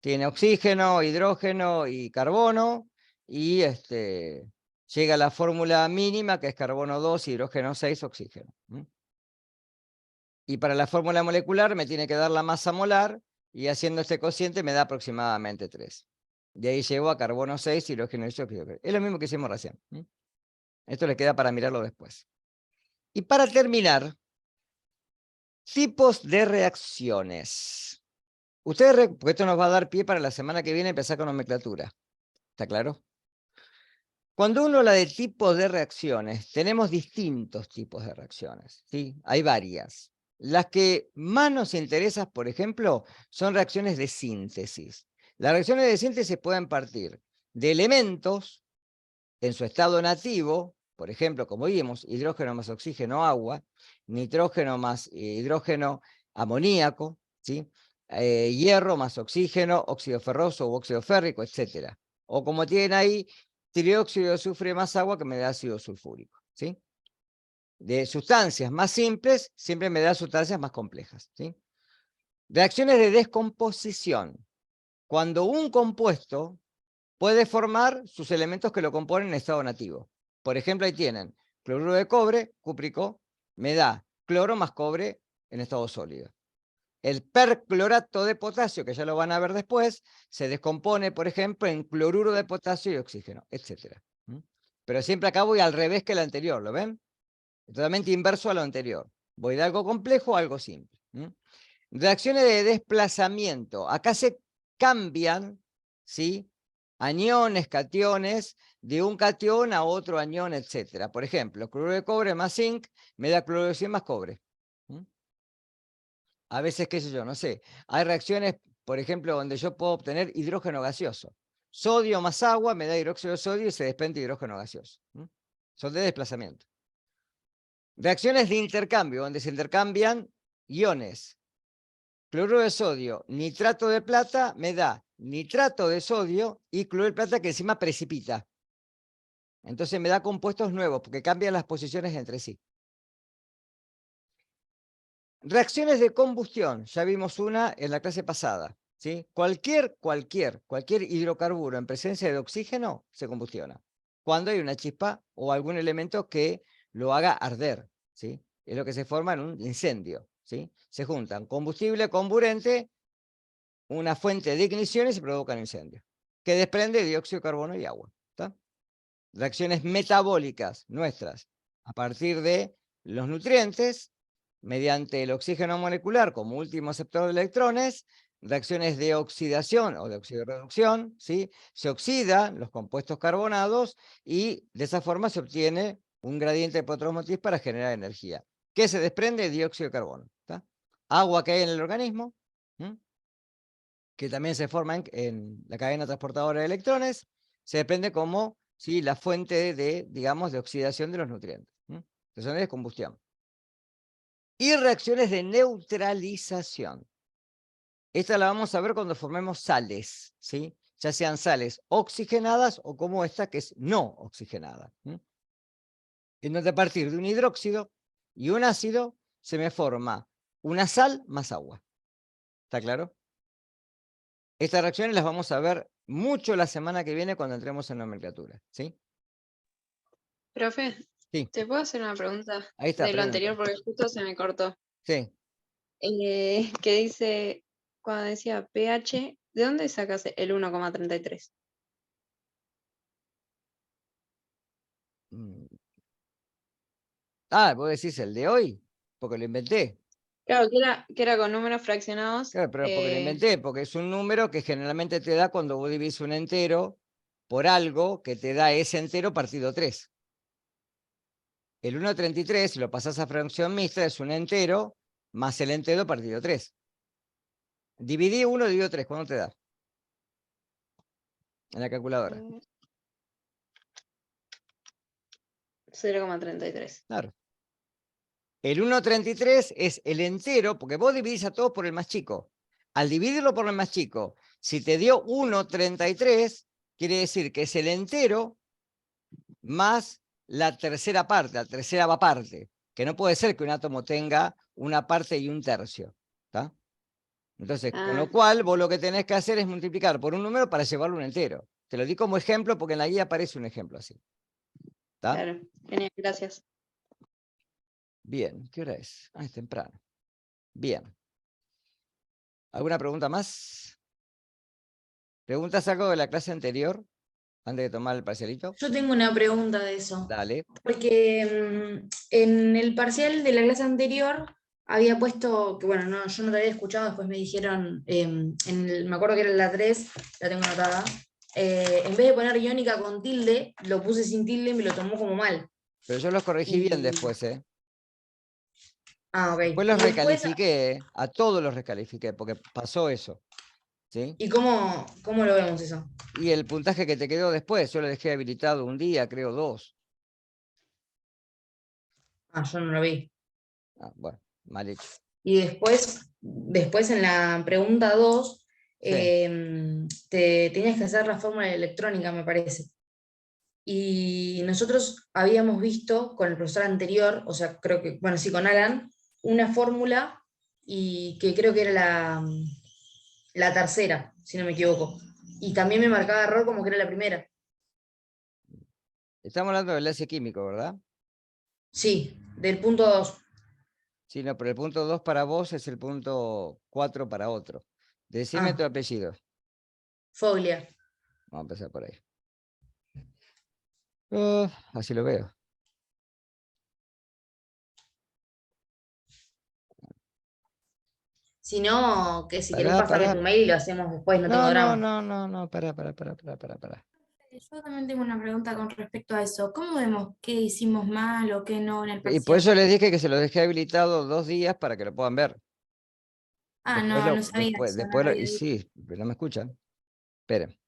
Tiene oxígeno, hidrógeno y carbono, y llega a la fórmula mínima, que es carbono 2, hidrógeno 6, oxígeno. Y para la fórmula molecular me tiene que dar la masa molar, y haciendo este cociente me da aproximadamente 3. De ahí llego a carbono 6, hidrógeno 6, oxígeno. Es lo mismo que hicimos recién. Esto le queda para mirarlo después. Y para terminar, tipos de reacciones. Ustedes, porque esto nos va a dar pie para la semana que viene empezar con nomenclatura. ¿Está claro? Cuando uno habla de tipos de reacciones, tenemos distintos tipos de reacciones, ¿sí? Hay varias. Las que más nos interesan, por ejemplo, son reacciones de síntesis. Las reacciones de síntesis pueden partir de elementos en su estado nativo, por ejemplo, como vimos, hidrógeno más oxígeno, agua, nitrógeno más hidrógeno, amoníaco, ¿sí? Hierro más oxígeno, óxido ferroso u óxido férrico, etc. O como tienen ahí, trióxido de azufre más agua, que me da ácido sulfúrico, ¿sí? De sustancias más simples, siempre me da sustancias más complejas, ¿sí? Reacciones de descomposición. Cuando un compuesto puede formar sus elementos que lo componen en estado nativo. Por ejemplo, ahí tienen cloruro de cobre, cúprico, me da cloro más cobre en estado sólido. El perclorato de potasio, que ya lo van a ver después, se descompone, por ejemplo, en cloruro de potasio y oxígeno, etc. Pero siempre acá voy al revés que el anterior, ¿lo ven? Totalmente inverso a lo anterior. Voy de algo complejo a algo simple. Reacciones de desplazamiento. Acá se cambian, ¿sí? Aniones, cationes, de un catión a otro anión, etc. Por ejemplo, cloruro de cobre más zinc me da cloruro de zinc más cobre. A veces, qué sé yo, no sé. Hay reacciones, por ejemplo, donde yo puedo obtener hidrógeno gaseoso. Sodio más agua me da hidróxido de sodio y se desprende hidrógeno gaseoso. Son de desplazamiento. Reacciones de intercambio, donde se intercambian iones. Cloruro de sodio, nitrato de plata, me da nitrato de sodio y cloruro de plata que encima precipita. Entonces me da compuestos nuevos, porque cambian las posiciones entre sí. Reacciones de combustión, ya vimos una en la clase pasada, ¿sí? Cualquier hidrocarburo en presencia de oxígeno se combustiona. Cuando hay una chispa o algún elemento que lo haga arder, ¿sí? Es lo que se forma en un incendio, ¿sí? Se juntan combustible, comburente, una fuente de ignición y se provoca un incendio, que desprende dióxido de carbono y agua. ¿Está? Reacciones metabólicas nuestras, a partir de los nutrientes, mediante el oxígeno molecular como último aceptor de electrones, reacciones de oxidación o de oxidorreducción, ¿sí? Se oxidan los compuestos carbonados y de esa forma se obtiene un gradiente de Potters motriz para generar energía. ¿Qué se desprende? Dióxido de carbono. ¿Está? Agua que hay en el organismo, que también se forma en la cadena transportadora de electrones, se desprende como, ¿sí?, la fuente de, digamos, de oxidación de los nutrientes. Entonces, es combustión. Y reacciones de neutralización. Esta la vamos a ver cuando formemos sales, ¿sí? Ya sean sales oxigenadas o como esta que es no oxigenada. En donde a partir de un hidróxido y un ácido se me forma una sal más agua. ¿Está claro? Estas reacciones las vamos a ver mucho la semana que viene cuando entremos en nomenclatura, ¿sí?
Profe,
Sí,
¿te puedo hacer una pregunta
ahí está,
de lo
pregunta.
anterior porque justo se me cortó?
Sí.
Que dice, cuando decía pH, ¿de dónde sacas el 1,33?
Mm. Ah, vos decís el de hoy, porque lo inventé.
Claro, que era con números fraccionados.
Claro, pero porque lo inventé, porque es un número que generalmente te da cuando vos dividís un entero por algo que te da ese entero partido 3. El 1,33, si lo pasás a fracción mixta, es un entero más el entero partido 3. Dividí 1, dividido 3, ¿cuánto te da? En la calculadora.
0,33.
Claro. El 1,33 es el entero, porque vos dividís a todos por el más chico. Al dividirlo por el más chico, si te dio 1,33, quiere decir que es el entero más la tercera parte, la tercera parte, que no puede ser que un átomo tenga una parte y un tercio. ¿Está? Entonces, con lo cual, vos lo que tenés que hacer es multiplicar por un número para llevarlo un entero. Te lo di como ejemplo porque en la guía aparece un ejemplo así. ¿Está?
Claro, genial, gracias.
Bien, ¿qué hora es? Ah, es temprano. Bien. ¿Alguna pregunta más? ¿Preguntas algo de la clase anterior? Antes de tomar el parcialito.
Yo tengo una pregunta de eso.
Dale.
Porque en el parcial de la clase anterior había puesto, que bueno, no, yo no te había escuchado, después me dijeron, me acuerdo que era la 3, la tengo anotada, en vez de poner iónica con tilde, lo puse sin tilde y me lo tomó como mal.
Pero yo los corregí bien
Y-
después, ¿eh?
Ah, ok.
Después los
Y después,
recalifiqué, ¿eh? A todos los recalifiqué, porque pasó eso. ¿Sí?
¿y cómo lo vemos eso?
Y el puntaje que te quedó después, yo lo dejé habilitado un día, creo 2.
Ah, yo no lo vi.
Ah, bueno, mal hecho.
Y después en la pregunta 2,
Sí.
te tenías que hacer la fórmula electrónica, me parece. Y nosotros habíamos visto con el profesor anterior, o sea, creo que, bueno, sí, con Alan, una fórmula y que creo que era la tercera, si no me equivoco. Y también me marcaba error como que era la primera.
Estamos hablando del enlace químico, ¿verdad?
Sí, del punto 2.
Sí, no, pero el punto 2 para vos es el punto 4 para otro. Decime tu apellido.
Foglia.
Vamos a empezar por ahí. Así lo veo.
Si no, que si querés
Pará,
pasarme
pará.
tu mail y lo hacemos después, no tengo
No,
drama.
pará.
Yo también tengo una pregunta con respecto a eso. ¿Cómo vemos qué hicimos mal o qué no en el
Y por
parcial?
eso les dije que se los dejé habilitado 2 días para que lo puedan ver.
Ah,
Después
no sabía eso, no lo había
y
visto.
sí, pero no me escuchan. Esperen.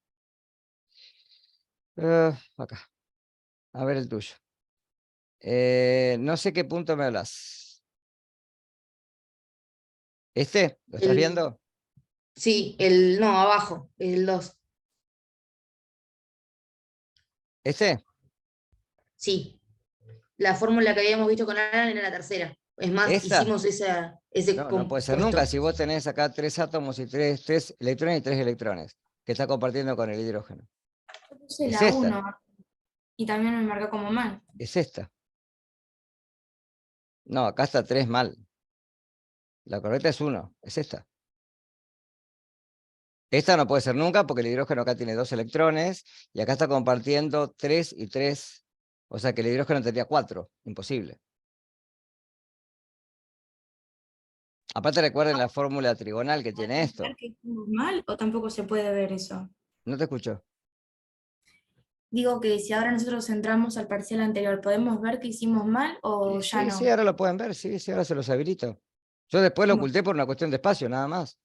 Acá. A ver el tuyo. No sé qué punto me hablas. ¿Este? ¿Lo estás viendo?
Sí, no, abajo, el 2.
¿Este?
Sí, la fórmula que habíamos visto con Alan era la tercera. Es más,
¿Esta?
hicimos ese
No puede ser
compuesto.
nunca. Si vos tenés acá 3 átomos y 3 electrones y 3 electrones que está compartiendo con el hidrógeno.
Yo puse
Es
la
esta.
1 y también me marcó como mal.
Es esta. No, acá está 3 mal. La correcta es 1. Es esta. Esta no puede ser nunca porque el hidrógeno acá tiene 2 electrones y acá está compartiendo 3 y 3. O sea que el hidrógeno tendría 4. Imposible. Aparte recuerden la fórmula trigonal que tiene esto.
¿Ver que hicimos mal o tampoco se puede ver eso?
No te escucho.
Digo que si ahora nosotros entramos al parcial anterior, ¿podemos ver que hicimos mal o ya
Sí,
no?
sí, ahora lo pueden ver. Sí, ahora se los habilito. Yo después lo oculté por una cuestión de espacio, nada más.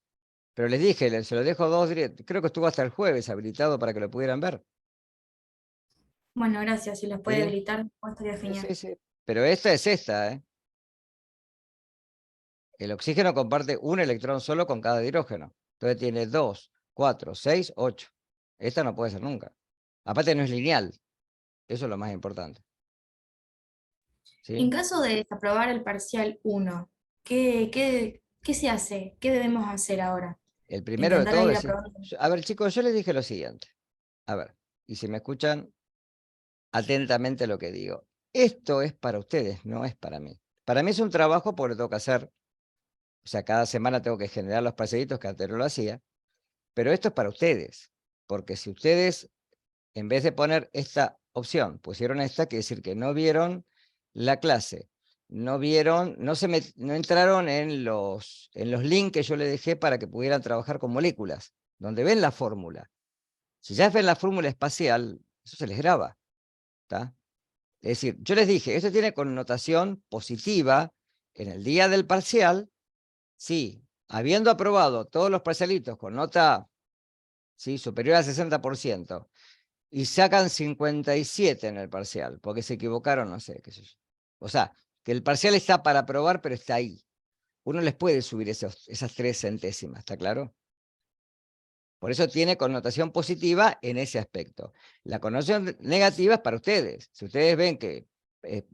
Pero les dije, se lo dejo 2, creo que estuvo hasta el jueves habilitado para que lo pudieran ver.
Bueno, gracias. Si los puede
Sí.
habilitar, después estaría genial.
Sí. Pero esta es esta, ¿eh? El oxígeno comparte un electrón solo con cada hidrógeno. Entonces tiene 2, 4, 6, 8. Esta no puede ser nunca. Aparte no es lineal. Eso es lo más importante. ¿Sí?
En caso de desaprobar el parcial 1, ¿qué se hace? ¿Qué debemos hacer ahora?
El primero de
Intentar
todo
ir
es...
aprobando.
A ver, chicos, yo les dije lo siguiente. A ver, y si me escuchan atentamente lo que digo. Esto es para ustedes, no es para mí. Para mí es un trabajo porque lo tengo que hacer. O sea, cada semana tengo que generar los parcialitos que antes no lo hacía. Pero esto es para ustedes. Porque si ustedes, en vez de poner esta opción, pusieron esta, quiere decir que no vieron la clase. No vieron, no entraron en los links que yo les dejé para que pudieran trabajar con moléculas, donde ven la fórmula. Si ya ven la fórmula espacial, eso se les graba. ¿Está? Es decir, yo les dije, esto tiene connotación positiva en el día del parcial, sí, habiendo aprobado todos los parcialitos con nota, ¿sí?, superior al 60%, y sacan 57 en el parcial, porque se equivocaron, no sé, qué sé yo. O sea, que el parcial está para aprobar, pero está ahí. Uno les puede subir esas 3 centésimas, ¿está claro? Por eso tiene connotación positiva en ese aspecto. La connotación negativa es para ustedes. Si ustedes ven que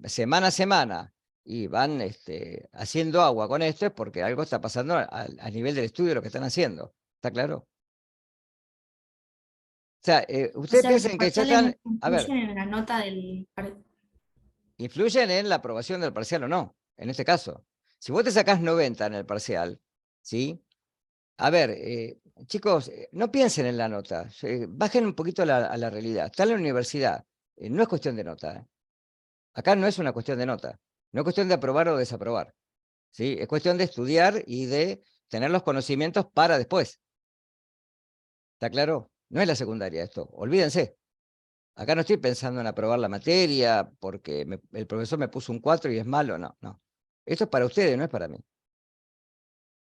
semana a semana y van haciendo agua con esto, es porque algo está pasando a nivel del estudio de lo que están haciendo. ¿Está claro? O sea,
O
ustedes
sea, los
piensen que ya
parciales
están, a ver,
influyen en la nota del...
influyen en la aprobación del parcial o no, en este caso. Si vos te sacás 90 en el parcial, ¿sí? A ver, chicos, no piensen en la nota, bajen un poquito a la realidad. Está en la universidad, no es cuestión de nota. Acá no es una cuestión de nota, no es cuestión de aprobar o desaprobar, ¿sí? Es cuestión de estudiar y de tener los conocimientos para después. ¿Está claro? No es la secundaria esto, olvídense. Acá no estoy pensando en aprobar la materia porque el profesor me puso un 4 y es malo, no, no. Esto es para ustedes, no es para mí.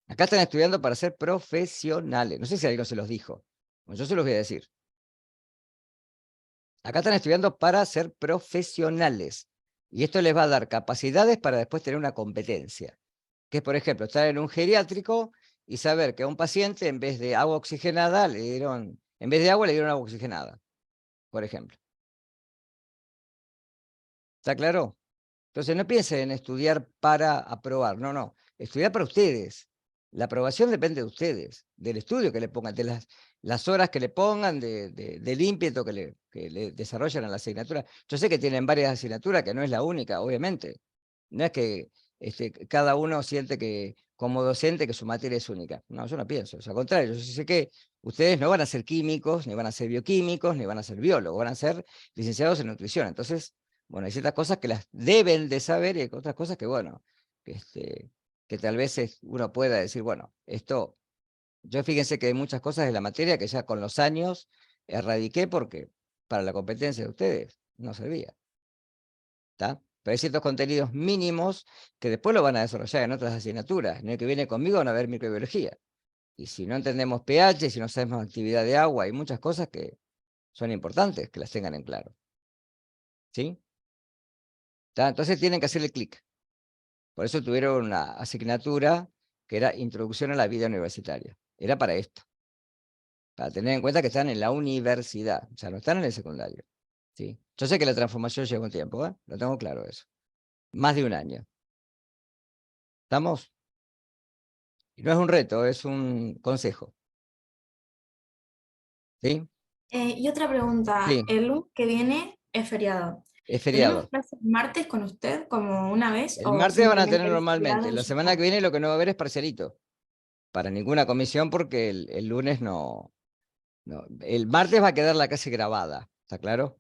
Acá están estudiando para ser profesionales. No sé si alguien se los dijo. Yo se los voy a decir. Acá están estudiando para ser profesionales. Y esto les va a dar capacidades para después tener una competencia. Que es, por ejemplo, estar en un geriátrico y saber que a un paciente en vez de agua oxigenada en vez de agua le dieron agua oxigenada, por ejemplo. ¿Está claro? Entonces no piensen en estudiar para aprobar, no, no, estudiar para ustedes. La aprobación depende de ustedes, del estudio que le pongan, de las horas que le pongan, del ímpetu que le desarrollan a la asignatura. Yo sé que tienen varias asignaturas, que no es la única, obviamente. No es que cada uno siente que, como docente, que su materia es única. No, yo no pienso, al contrario, yo sé que ustedes no van a ser químicos, ni van a ser bioquímicos, ni van a ser biólogos, van a ser licenciados en nutrición. Entonces, bueno, hay ciertas cosas que las deben de saber y hay otras cosas que, bueno, que tal vez uno pueda decir, bueno, esto, yo fíjense que hay muchas cosas de la materia que ya con los años erradiqué porque para la competencia de ustedes no servía. ¿Está? Pero hay ciertos contenidos mínimos que después lo van a desarrollar en otras asignaturas. En el que viene conmigo van a ver microbiología. Y si no entendemos pH, si no sabemos actividad de agua, hay muchas cosas que son importantes que las tengan en claro. ¿Sí? ¿Está? Entonces tienen que hacerle clic. Por eso tuvieron una asignatura que era Introducción a la Vida Universitaria. Era para esto. Para tener en cuenta que están en la universidad, o sea, no están en el secundario. ¿Sí? Yo sé que la transformación lleva un tiempo, ¿eh? Lo tengo claro eso. Más de un año. ¿Estamos? Y no es un reto, es un consejo. ¿Sí?
Y otra pregunta,
Sí,
el lunes que viene es feriado.
es
¿Tenemos
feriado.
clases martes con usted como una vez
El
o
martes van a
simplemente
tener
es feriado
normalmente.
y
La
ya
semana
está?
que viene lo que no va a haber es parcialito. Para ninguna comisión porque el lunes no. El martes va a quedar la clase grabada. ¿Está claro?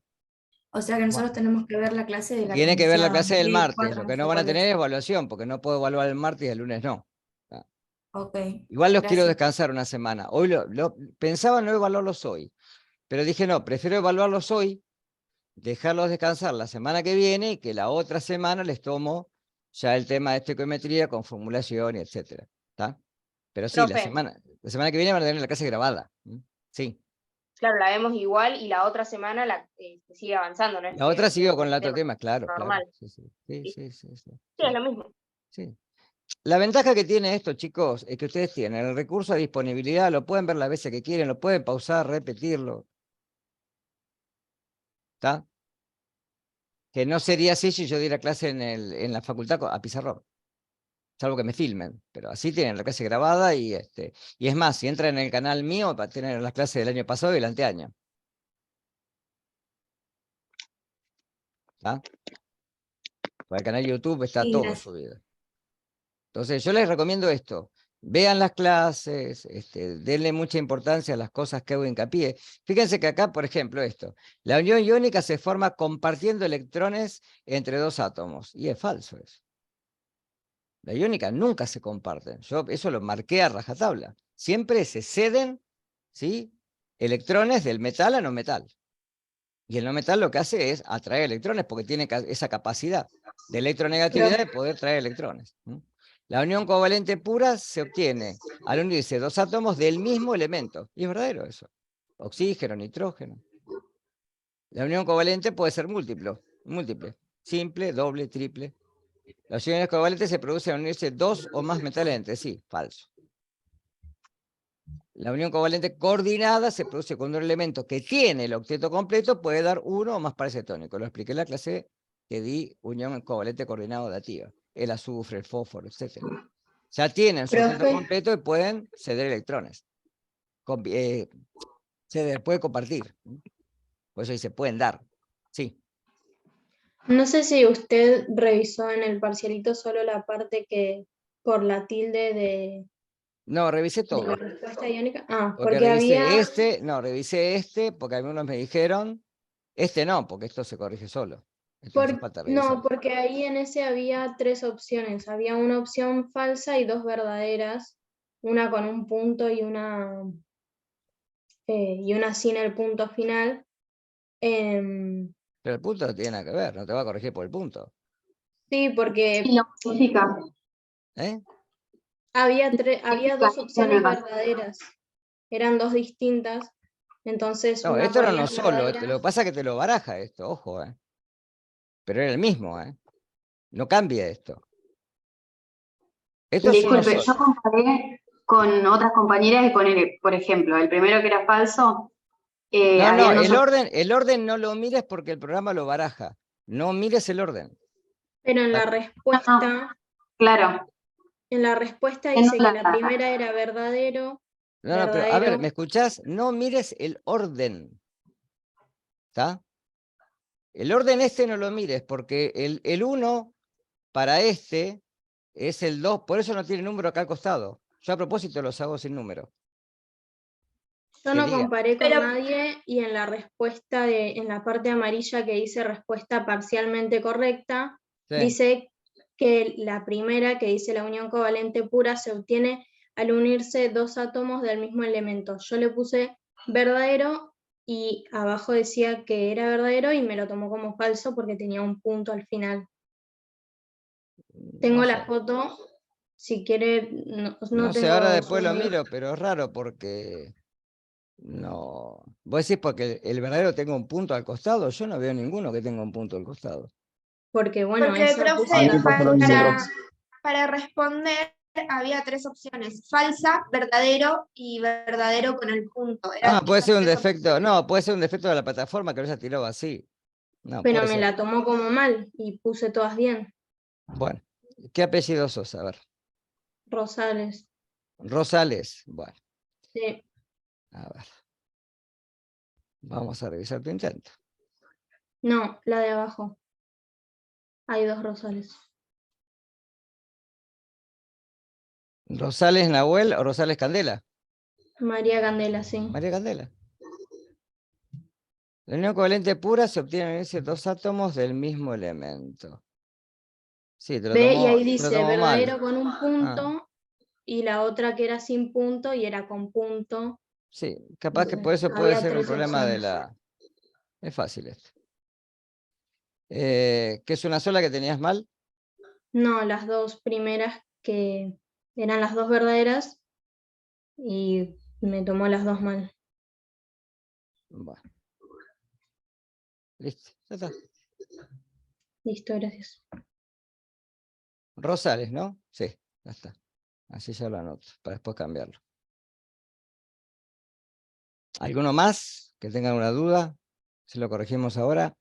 O sea que nosotros tenemos que ver la clase de la
Tiene que ver la
comisión
clase del martes.
D4,
Lo
no
que no
sé
van a
cuál
tener es
es.
evaluación, porque no puedo evaluar el martes y el lunes no. Ah.
Ok,
Igual los quiero
gracias.
descansar una semana. Hoy pensaba no evaluarlos hoy, pero dije no, prefiero evaluarlos hoy, dejarlos descansar la semana que viene y que la otra semana les tomo ya el tema de estequiometría con formulación y etcétera. ¿Está? Pero sí, la
Profe,
semana que viene van a tener la clase grabada. Sí.
claro, la vemos igual y la otra semana se sigue avanzando, no es
La otra
que
siguió
vemos
con el
ese
otro
tema.
tema, claro, claro.
Normal.
Sí, sí, sí,
Sí,
sí, sí, sí,
sí, es
sí,
lo mismo.
sí. La ventaja que tiene esto, chicos, es que ustedes tienen el recurso a disponibilidad, lo pueden ver las veces que quieren, lo pueden pausar, repetirlo. ¿Está? Que no sería así si yo diera clase en la facultad a pizarrón, salvo que me filmen, pero así tienen la clase grabada y es más, si entran en el canal mío, va a tener las clases del año pasado y el anteaño. ¿Está? Para el canal YouTube está
Sí,
todo
gracias.
subido. Entonces, yo les recomiendo esto. Vean las clases, denle mucha importancia a las cosas que hago hincapié. Fíjense que acá, por ejemplo, esto. La unión iónica se forma compartiendo electrones entre dos átomos. Y es falso eso. La iónica nunca se comparten. Yo eso lo marqué a rajatabla. Siempre se ceden, ¿sí?, electrones del metal a no metal. Y el no metal lo que hace es atraer electrones porque tiene esa capacidad de electronegatividad de poder traer electrones. La unión covalente pura se obtiene al unirse dos átomos del mismo elemento. Y es verdadero eso. Oxígeno, nitrógeno. La unión covalente puede ser múltiple, simple, doble, triple. Las uniones covalentes se producen al unirse dos o más metales entre sí, falso. La unión covalente coordinada se produce cuando un elemento que tiene el octeto completo puede dar uno o más pares cetónicos. Lo expliqué en la clase que di unión covalente coordinada dativa. El azufre, el fósforo, etc. Ya tienen su octeto
Profe.
completo y pueden ceder electrones. Puede compartir. Por eso dice, pueden dar. Sí.
No sé si usted revisó en el parcialito solo la parte que por la tilde de
No, revisé
la
todo.
respuesta iónica. Ah,
Porque
porque había.
revisé este, porque algunos me dijeron, este no, porque esto se corrige solo. Esto no hace falta revisar.
No, porque ahí en ese había tres opciones. Había una opción falsa y dos verdaderas. Una con un punto y una sin el punto final.
Pero el punto no tiene nada que ver, no te va a corregir por el punto.
Sí, porque
Sí, lo modifica.
¿Eh?
había dos opciones verdaderas. Eran dos distintas. Entonces,
No,
una
esto era
ponía
no solo,
verdadera.
lo que pasa es que te lo baraja esto, ojo, pero era el mismo, no cambia esto. Esto es uno
Disculpe,
solo.
yo comparé con otras compañeras y por ejemplo, el primero que era falso,
No,
había dos
el orden no lo mires porque el programa lo baraja. No mires el orden.
Pero en la respuesta,
claro.
en la respuesta
Que no
dice que la primera era verdadero.
No, pero a ver, ¿me escuchás? No mires el orden. ¿Está? El orden este no lo mires, porque el 1 para este es el 2, por eso no tiene número acá al costado. Yo a propósito los hago sin número.
Yo
Que
no
diga.
comparé con nadie y en la respuesta en la parte amarilla que dice respuesta parcialmente correcta,
Sí.
dice que la primera, que dice la unión covalente pura, se obtiene al unirse dos átomos del mismo elemento. Yo le puse verdadero y abajo decía que era verdadero y me lo tomó como falso porque tenía un punto al final. Tengo
No
la
sé.
foto, si quiere,
No sé,
tengo
ahora después lo
su-
miro, pero es raro porque no. Vos decís porque el verdadero tenga un punto al costado, yo no veo ninguno que tenga un punto al costado.
Porque bueno,
Porque,
esa
profe,
puse la
para responder había tres opciones: falsa, verdadero y verdadero con el punto. Eran
Puede
esas
ser un
tres
defecto,
opciones.
no, puede ser un defecto de la plataforma que lo haya tirado así. No,
pero
puede
me
ser.
la tomó como mal y puse todas bien.
Bueno, ¿qué apellido sos? A ver.
Rosales.
Rosales. Bueno,
Sí.
a ver. Vamos a revisar tu intento.
No, la de abajo. Hay dos Rosales.
¿Rosales Nahuel o Rosales Candela?
María Candela, sí.
María Candela. La unión covalente pura se obtiene al unirse dos átomos del mismo elemento. Sí, te lo
Ve, y ahí
te lo
dice
tomó
verdadero
mal.
con un punto y la otra que era sin punto y era con punto.
Sí, capaz que por
Entonces,
eso puede
había
ser un
tres
problema de
opciones.
la... Es fácil esto. ¿Que es una sola que tenías mal?
No, las dos primeras que eran las dos verdaderas y me tomó las dos mal.
Bueno. Listo, ya está.
Listo, gracias.
Rosales, ¿no? Sí, ya está. Así ya lo anoto, para después cambiarlo. ¿Alguno más que tenga alguna duda? Si lo corregimos ahora.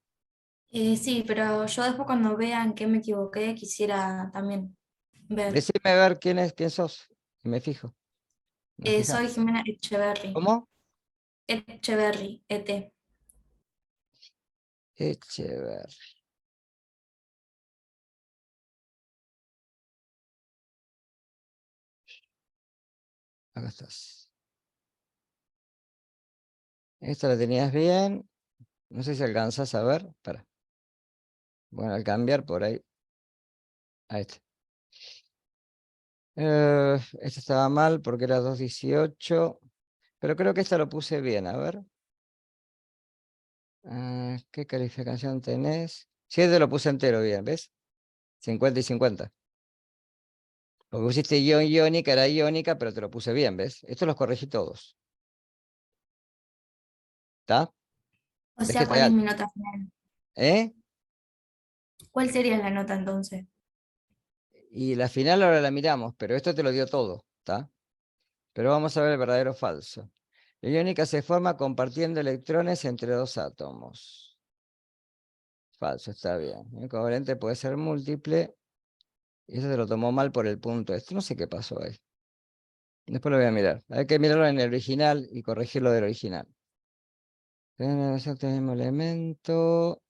Sí, pero yo después cuando vean que me equivoqué, quisiera también ver.
Decime a ver quién sos, y me fijo. Nos
Soy
fijamos.
Jimena Echeverry.
¿Cómo?
Echeverry, ET.
Echeverry. Acá estás. Esta la tenías bien. No sé si alcanzas a ver. Espera. Bueno, al cambiar por ahí. Ahí está. Esta estaba mal porque era 218. Pero creo que esta lo puse bien. A ver. ¿Qué calificación tenés? 7 lo puse entero bien, ¿ves? 50 y 50. Porque pusiste iónica, era iónica, pero te lo puse bien, ¿ves? Estos los corregí todos. ¿Está?
O sea,
Déjate
¿cuál es
algo.
mi nota final?
¿Eh?
¿Cuál sería la nota entonces?
Y la final ahora la miramos, pero esto te lo dio todo, ¿está? Pero vamos a ver el verdadero o falso. La iónica se forma compartiendo electrones entre dos átomos. Falso, está bien. El covalente puede ser múltiple. Y eso se lo tomó mal por el punto este. No sé qué pasó ahí. Después lo voy a mirar. Hay que mirarlo en el original y corregirlo del original. Tenemos el mismo elemento.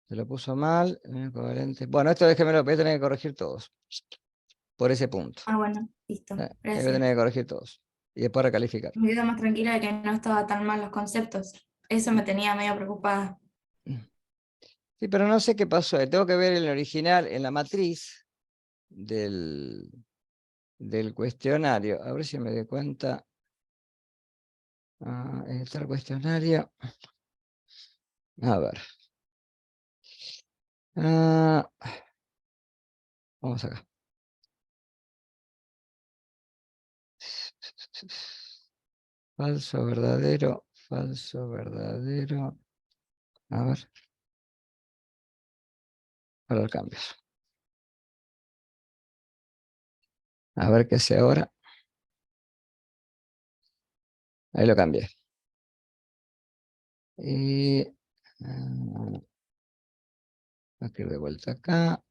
Se lo puso mal. Covalente. Bueno, esto déjemelo, voy a tener que corregir todos. Por ese punto.
Ah, bueno, listo.
Voy a
Gracias.
tener que corregir todos. Y después recalificar.
Me quedo más tranquila de que no estaba tan mal los conceptos. Eso me tenía medio preocupada.
Sí, pero no sé qué pasó. Tengo que ver el original en la matriz del cuestionario. A ver si me doy cuenta. Está el cuestionario. A ver. Vamos acá. Falso, verdadero, falso, verdadero. A ver. Para los cambios. A ver qué hace ahora. Ahí lo cambié. Y voy a ir de vuelta acá.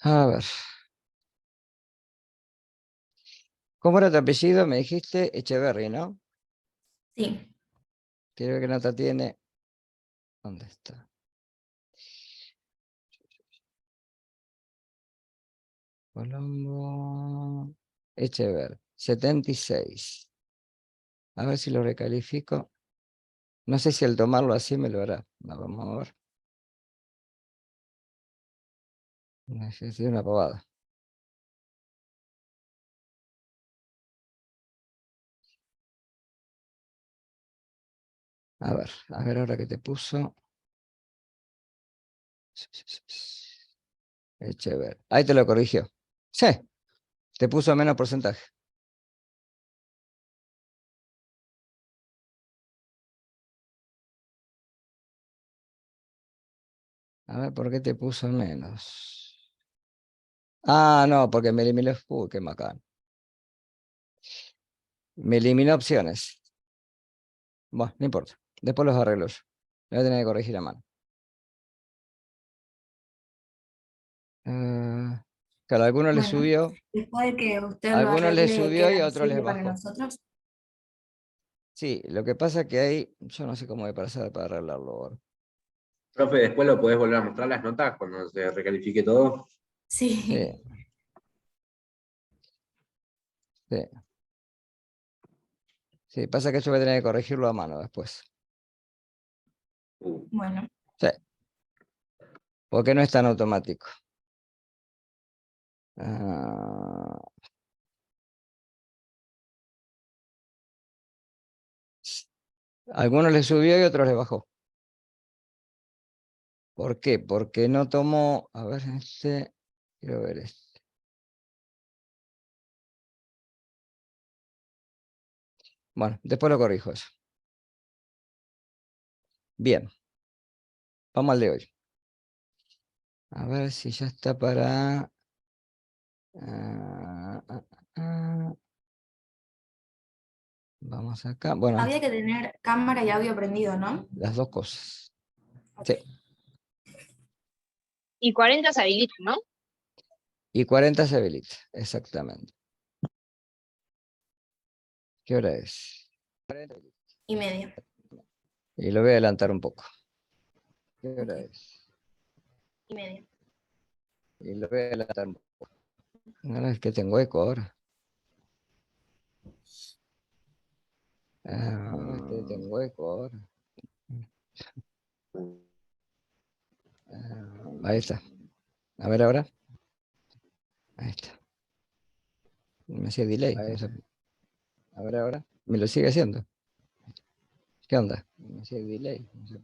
A ver. ¿Cómo era tu apellido? Me dijiste Echeverry, ¿no?
Sí.
Quiero ver qué nota tiene. ¿Dónde está? Colombo. Echeverry. 76. A ver si lo recalifico. No sé si al tomarlo así me lo hará. Vamos a ver. Es una pavada. A ver ahora que te puso. Echeverry. Ahí te lo corrigió. Sí, te puso menos porcentaje. A ver, ¿por qué te puso menos? Ah, no, porque me eliminó. Uy, qué macán. Me eliminó opciones. Bueno, no importa. Después los arreglo yo. Voy a tener que corregir a mano. Claro, a algunos les
Bueno,
subió.
después de que usted
A
lo
algunos les
arregle,
subió y
¿queda
a otros les
visible para
bajó.
nosotros?
Sí, lo que pasa es que hay. Yo no sé cómo voy a pasar para arreglarlo ahora.
Profe, después lo podés volver a mostrar las notas cuando se recalifique todo.
Sí.
Sí. Sí. Sí, pasa que yo voy a tener que corregirlo a mano después.
Bueno.
Sí. Porque no es tan automático. A algunos les subió y a otros les bajó. ¿Por qué? Porque no tomó. A ver, quiero ver este. Bueno, después lo corrijo eso. Bien. Vamos al de hoy. A ver si ya está para. Vamos acá. Bueno,
Había que tener cámara y audio prendido, ¿no?
las dos cosas. Sí.
Y 40 se habilita, ¿no?
Y 40 se habilita, exactamente. ¿Qué hora es?
40:30.
Y lo voy a adelantar un poco. ¿Qué hora es?
40:30.
Y lo voy a adelantar un poco. No, es que tengo eco ahora. Es que tengo eco ahora. Ahí está. A ver ahora. Ahí está. Me hacía delay. No sé. A ver ahora. Me lo sigue haciendo. ¿Qué onda? Me hacía delay. No sé.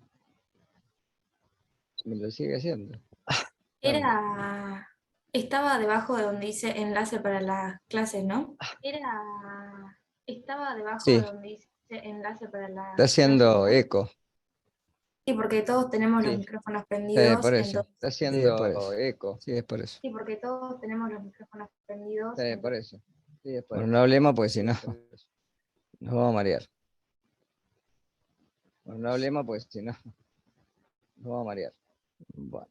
Me lo sigue haciendo.
Estaba debajo de donde dice enlace para las clases, ¿no? Estaba debajo
Sí.
de donde dice enlace para la
Está haciendo
clase.
eco.
Sí, porque todos tenemos los
Sí.
micrófonos
Sí,
prendidos.
por eso.
Entonces,
Está haciendo eco. Sí, es por eso.
sí, porque todos tenemos los micrófonos prendidos.
Sí, por
entonces-
eso. Sí, es por bueno, no hablemos porque si no, nos vamos a marear. Bueno, no hablemos porque si no, nos vamos a marear. Bueno.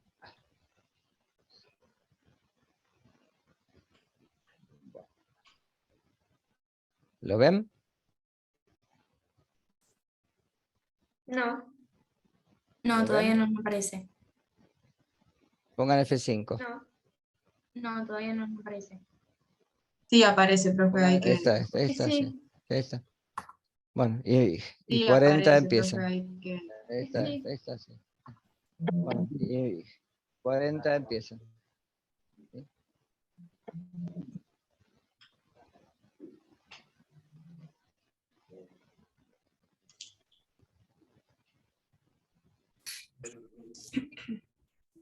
¿Lo ven?
No,
No,
¿Lo
todavía
ven?
no me aparece.
Pongan F5.
no.
No, todavía no me aparece.
Sí, aparece, profe,
Pongan-
hay
ahí
que.
está, ahí
Sí,
está, sí.
sí,
Ahí está. Bueno, y
Sí,
40
aparece,
empieza.
profe, hay que.
Ahí está,
sí.
ahí está, sí. Bueno, y 40 empieza. ¿Sí?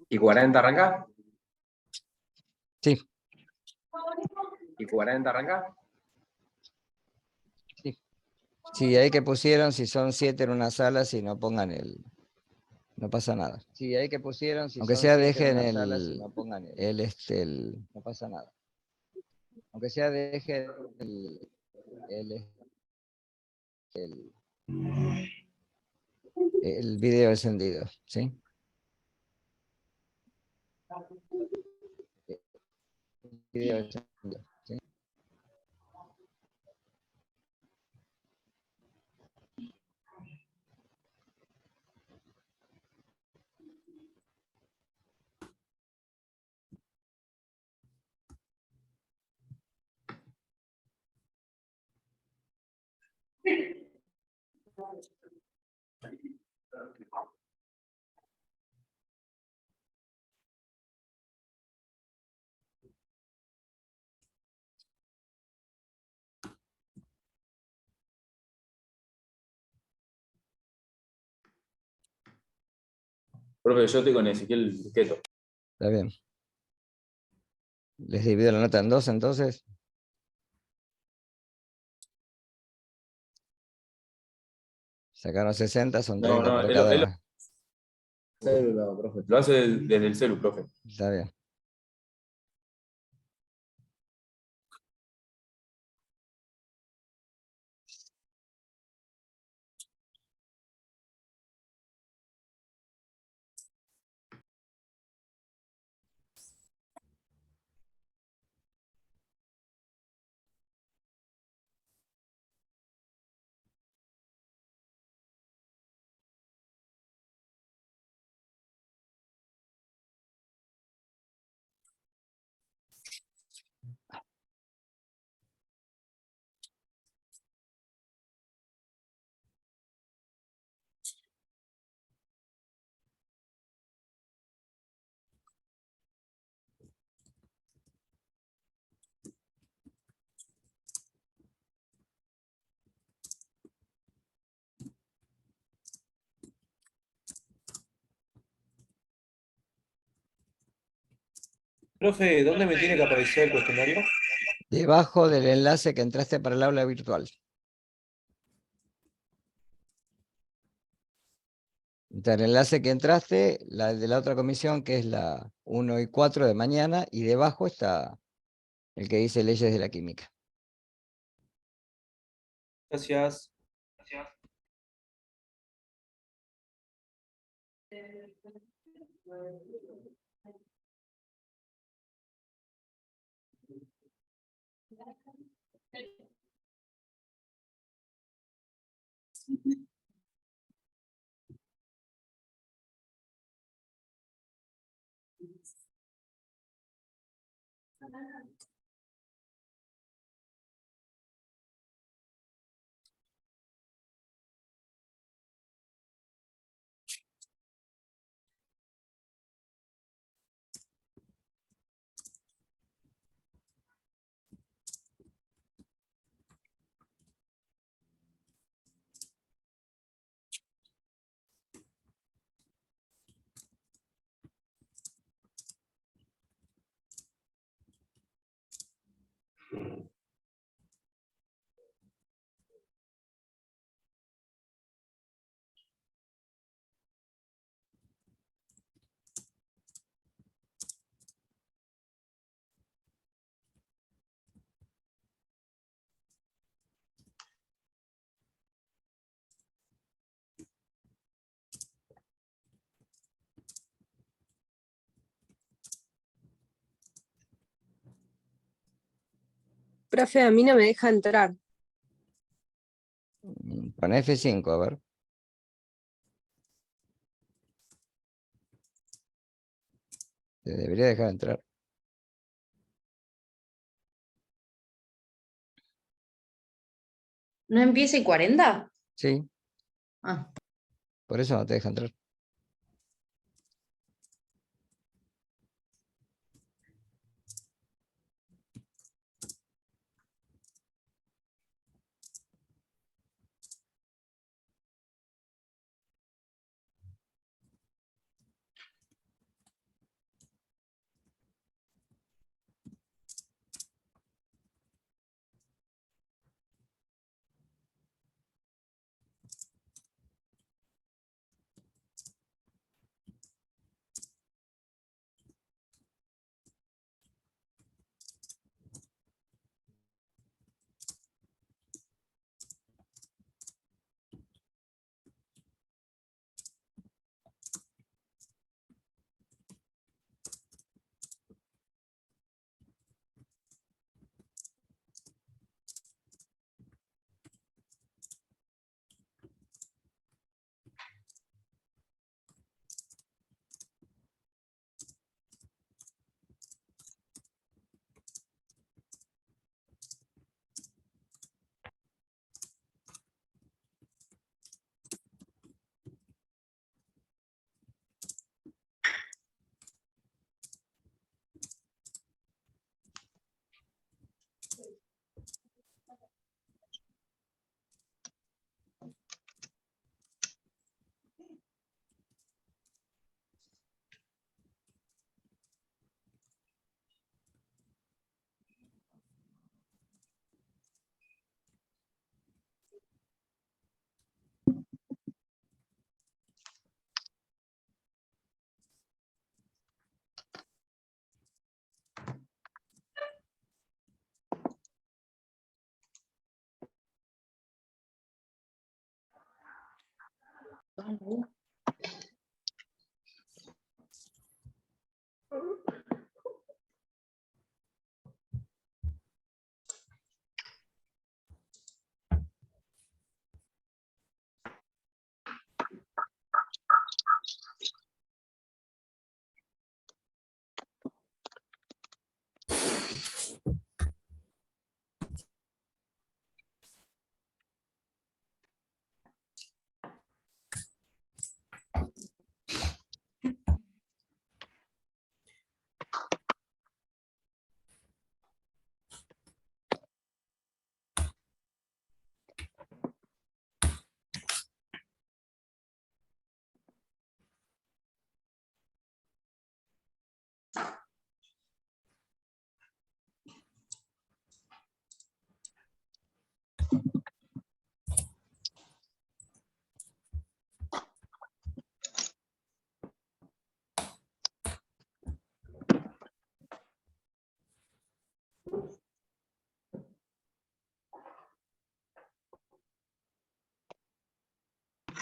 ¿Y 40 arranca?
Sí.
¿Y 40 arranca?
Sí, ahí que pusieron, si son 7 en una sala, si no pongan no pasa nada. Sí, ahí que pusieron, si aunque
son
sea
7 en
dejen
una sala, si no pongan
no pasa nada. Aunque sea dejen el video encendido, ¿sí? El video encendido, ¿sí?
Profe, yo estoy con Ezequiel Queto.
Está bien. Les divido la nota en 2 entonces. Sacaron 60, son 30 por cada.
Profe. Lo hace desde el celu, profe.
Está bien.
Profe, ¿dónde me tiene que aparecer el cuestionario?
Debajo del enlace que entraste para el aula virtual. Está el enlace que entraste, la de la otra comisión, que es la 1 y 4 de mañana, y debajo está el que dice leyes de la química.
Gracias.
Profe, a mí no me deja entrar.
Con F5, a ver. Te debería dejar entrar.
¿No empieza y 40?
Sí,
Ah.
por eso no te deja entrar.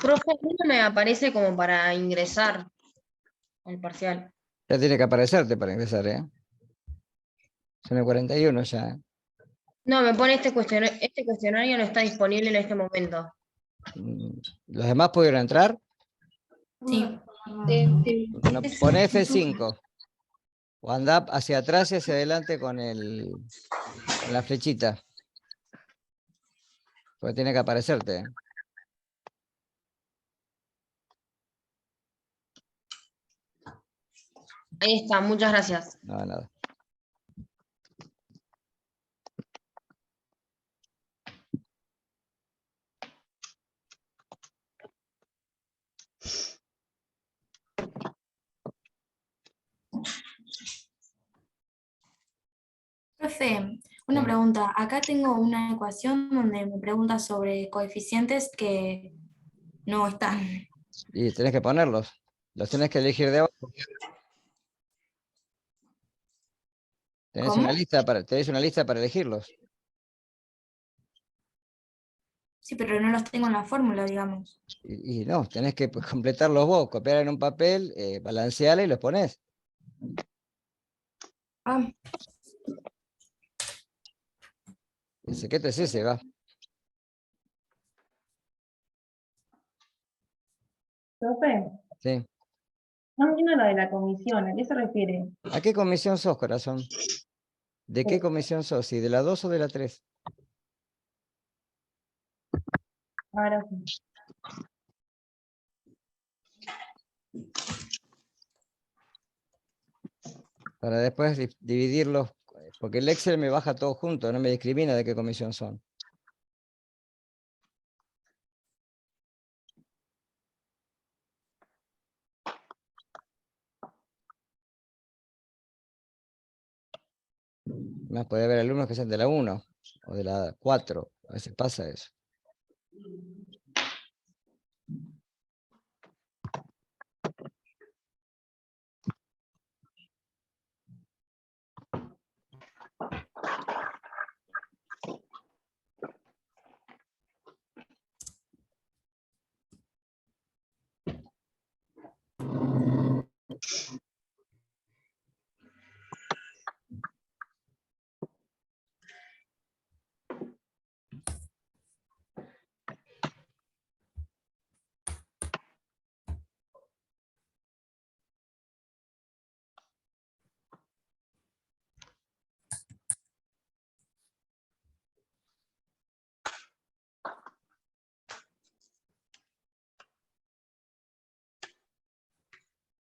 Profe, a mí no me aparece como para ingresar al parcial.
Ya tiene que aparecerte para ingresar, ¿eh? Son el 41 ya.
No, me pone este cuestionario no está disponible en este momento.
¿Los demás pudieron entrar?
Sí.
Bueno, pon F5. O anda hacia atrás y hacia adelante con la flechita. Porque tiene que aparecerte.
Ahí está, muchas gracias.
No, nada.
Profe, una pregunta. Acá tengo una ecuación donde me pregunta sobre coeficientes que no están.
Y tenés que ponerlos. Los tenés que elegir de abajo. Tenés
¿Cómo?
tenés una lista para elegirlos.
Sí, pero no los tengo en la fórmula, digamos.
Y no, tenés que completarlos vos, copiar en un papel, balancearla y los ponés.
Ah,
El secreto es ese, va.
Profe,
Sí.
no entiendo lo de la comisión, ¿a qué se refiere?
¿A qué comisión sos, corazón? ¿De qué comisión sos? ¿Sí, de la 2 o de la 3?
Ahora sí.
Para después dividirlos, porque el Excel me baja todo junto, no me discrimina de qué comisión son. Más puede haber alumnos que sean de la 1 o de la 4, a veces pasa eso.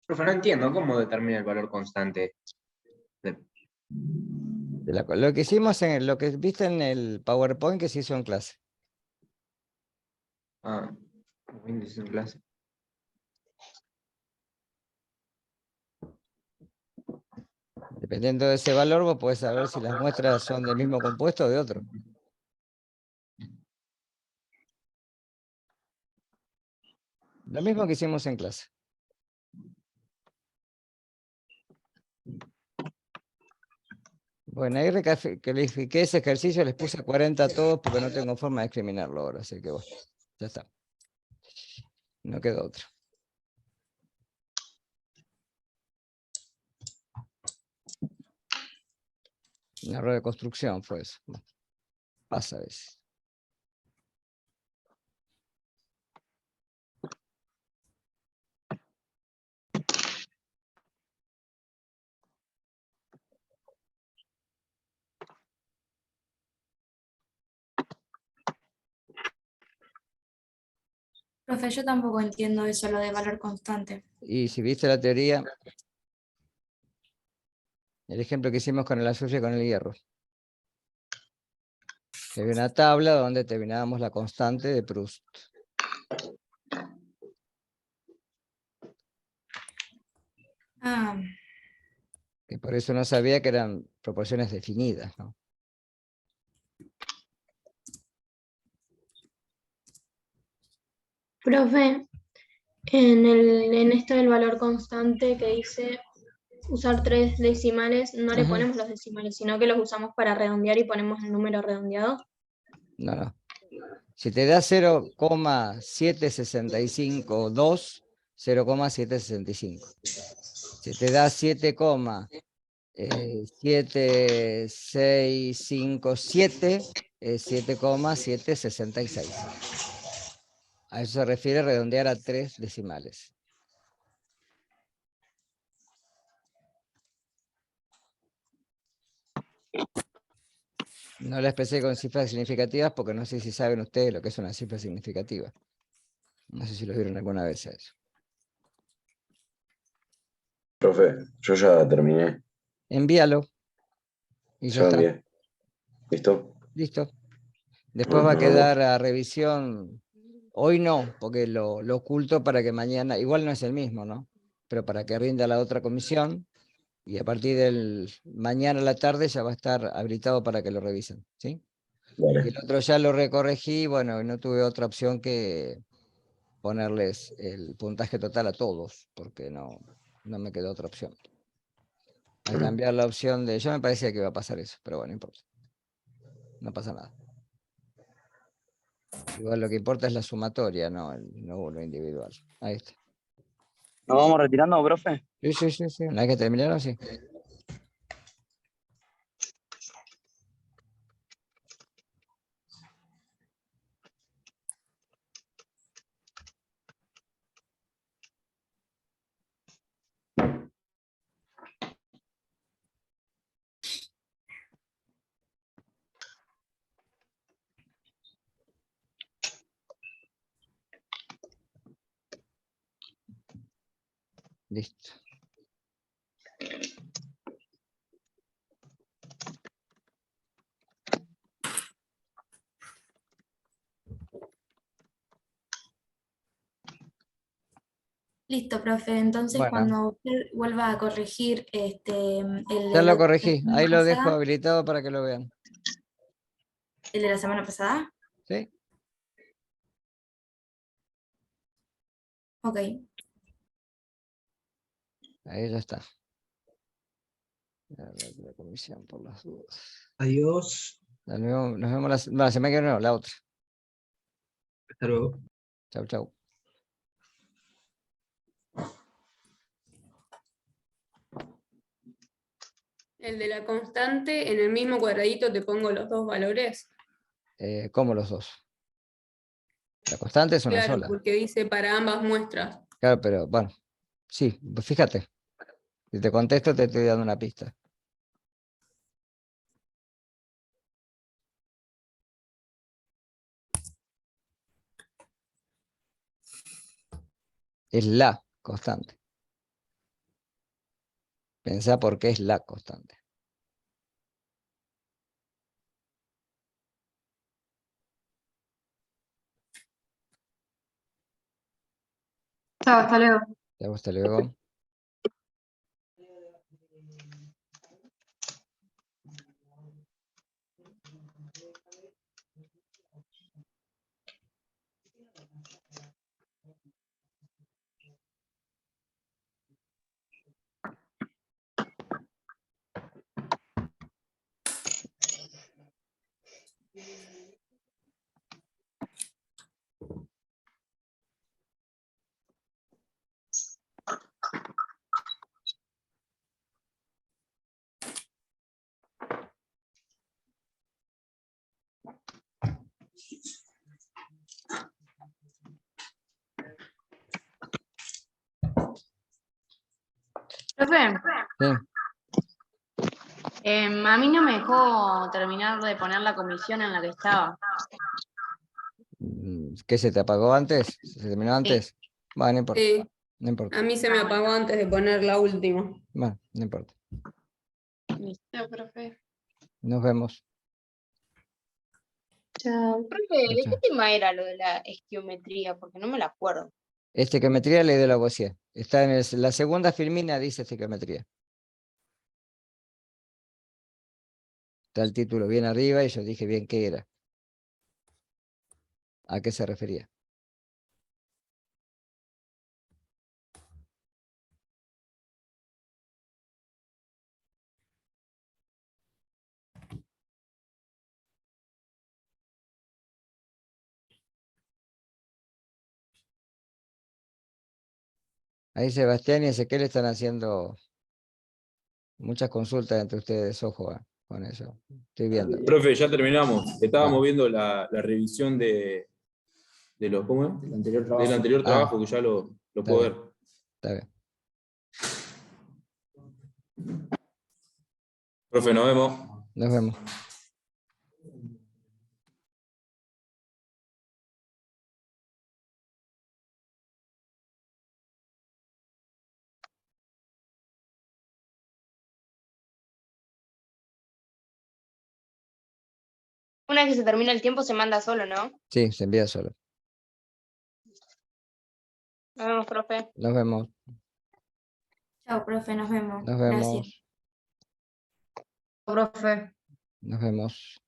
Profe, no entiendo cómo determina el valor constante.
Lo que hicimos lo que viste en el PowerPoint que se hizo en clase.
Ah, índice en clase.
Dependiendo de ese valor, vos podés saber si las muestras son del mismo compuesto o de otro. Lo mismo que hicimos en clase. Bueno, ahí califiqué ese ejercicio, les puse 40 a todos porque no tengo forma de discriminarlo ahora, así que bueno, ya está. No quedó otro. Un error de construcción fue eso. Pasa a veces.
Profe, yo tampoco entiendo eso, lo de valor constante.
Y si viste la teoría, el ejemplo que hicimos con el azufre y con el hierro. Había una tabla donde determinábamos la constante de Proust.
Ah,
Que por eso no sabía que eran proporciones definidas, ¿no?
Profe, en esto del valor constante que dice usar 3 decimales, no le
Ujú.
ponemos los decimales, sino que los usamos para redondear y ponemos el número redondeado.
No, no. Si te da 0,7652, 0,765. Si te da 7,7657, es 7,766. A eso se refiere redondear a 3 decimales. No la expresé con cifras significativas porque no sé si saben ustedes lo que es una cifra significativa. No sé si lo vieron alguna vez eso.
Profe, yo ya terminé.
Envíalo. Y ya
Ya
está.
envié. ¿Listo?
Listo. Después va a
Nos vemos.
quedar a revisión. Hoy no, porque lo oculto para que mañana, igual no es el mismo, ¿no? Pero para que rinda la otra comisión y a partir del mañana a la tarde ya va a estar habilitado para que lo revisen, ¿sí? Y
Vale.
el otro ya lo recorregí, bueno, y no tuve otra opción que ponerles el puntaje total a todos, porque no me quedó otra opción. Al cambiar la opción de... Yo me parecía que iba a pasar eso, pero bueno, no importa. No pasa nada. Igual lo que importa es la sumatoria, no lo individual. Ahí está.
¿Nos vamos retirando, profe?
Sí. Una vez que terminaron, sí. Listo.
Listo, profe. Entonces,
Bueno.
cuando usted vuelva a corregir el
Ya
de
lo
la
corregí.
semana
Ahí lo dejo
pasada,
habilitado para que lo vean.
¿el de la semana pasada?
¿Sí?
Ok.
Ahí ya está. La comisión por las dudas.
Adiós.
Nos vemos la semana que viene, no, la otra.
Hasta luego.
Chau, chau.
El de la constante, en el mismo cuadradito te pongo los dos valores.
¿Cómo los dos? La constante es una
Claro,
sola.
porque dice para ambas muestras.
Claro, pero bueno, sí, pues fíjate. Si te contesto, te estoy dando una pista. Es la constante. Pensá por qué es la constante.
Chao, hasta luego.
Ya hasta luego.
Profe,
Sí.
a mí no me dejó terminar de poner la comisión en la que estaba.
¿Qué se te apagó antes? ¿Se terminó antes? Bueno, no importa.
Sí,
No importa.
a mí se me apagó antes de poner la última.
Bueno, no importa.
Listo, profe.
Nos vemos.
Chao. Profe, ¿de
Chao.
qué tema era lo de la esquiometría? Porque no me la acuerdo.
Estequiometría, ley de Lavoisier. Está en la segunda filmina, dice estequiometría. Está el título bien arriba y yo dije bien qué era. ¿A qué se refería? Ahí Sebastián y Ezequiel están haciendo muchas consultas entre ustedes, ojo, con eso. Estoy viendo.
Profe, ya terminamos. Estábamos
Ah.
viendo la revisión de los, ¿cómo es?
Del anterior trabajo.
Del anterior
Ah.
trabajo, que ya lo
Está
puedo
bien.
ver.
Está bien.
Profe, nos vemos.
Nos vemos.
Una vez que se termina el tiempo se manda solo, ¿no?
Sí, se envía solo.
Nos vemos, profe.
Nos vemos.
Chao, profe, nos vemos.
Nos
Gracias.
vemos.
Profe.
Nos vemos.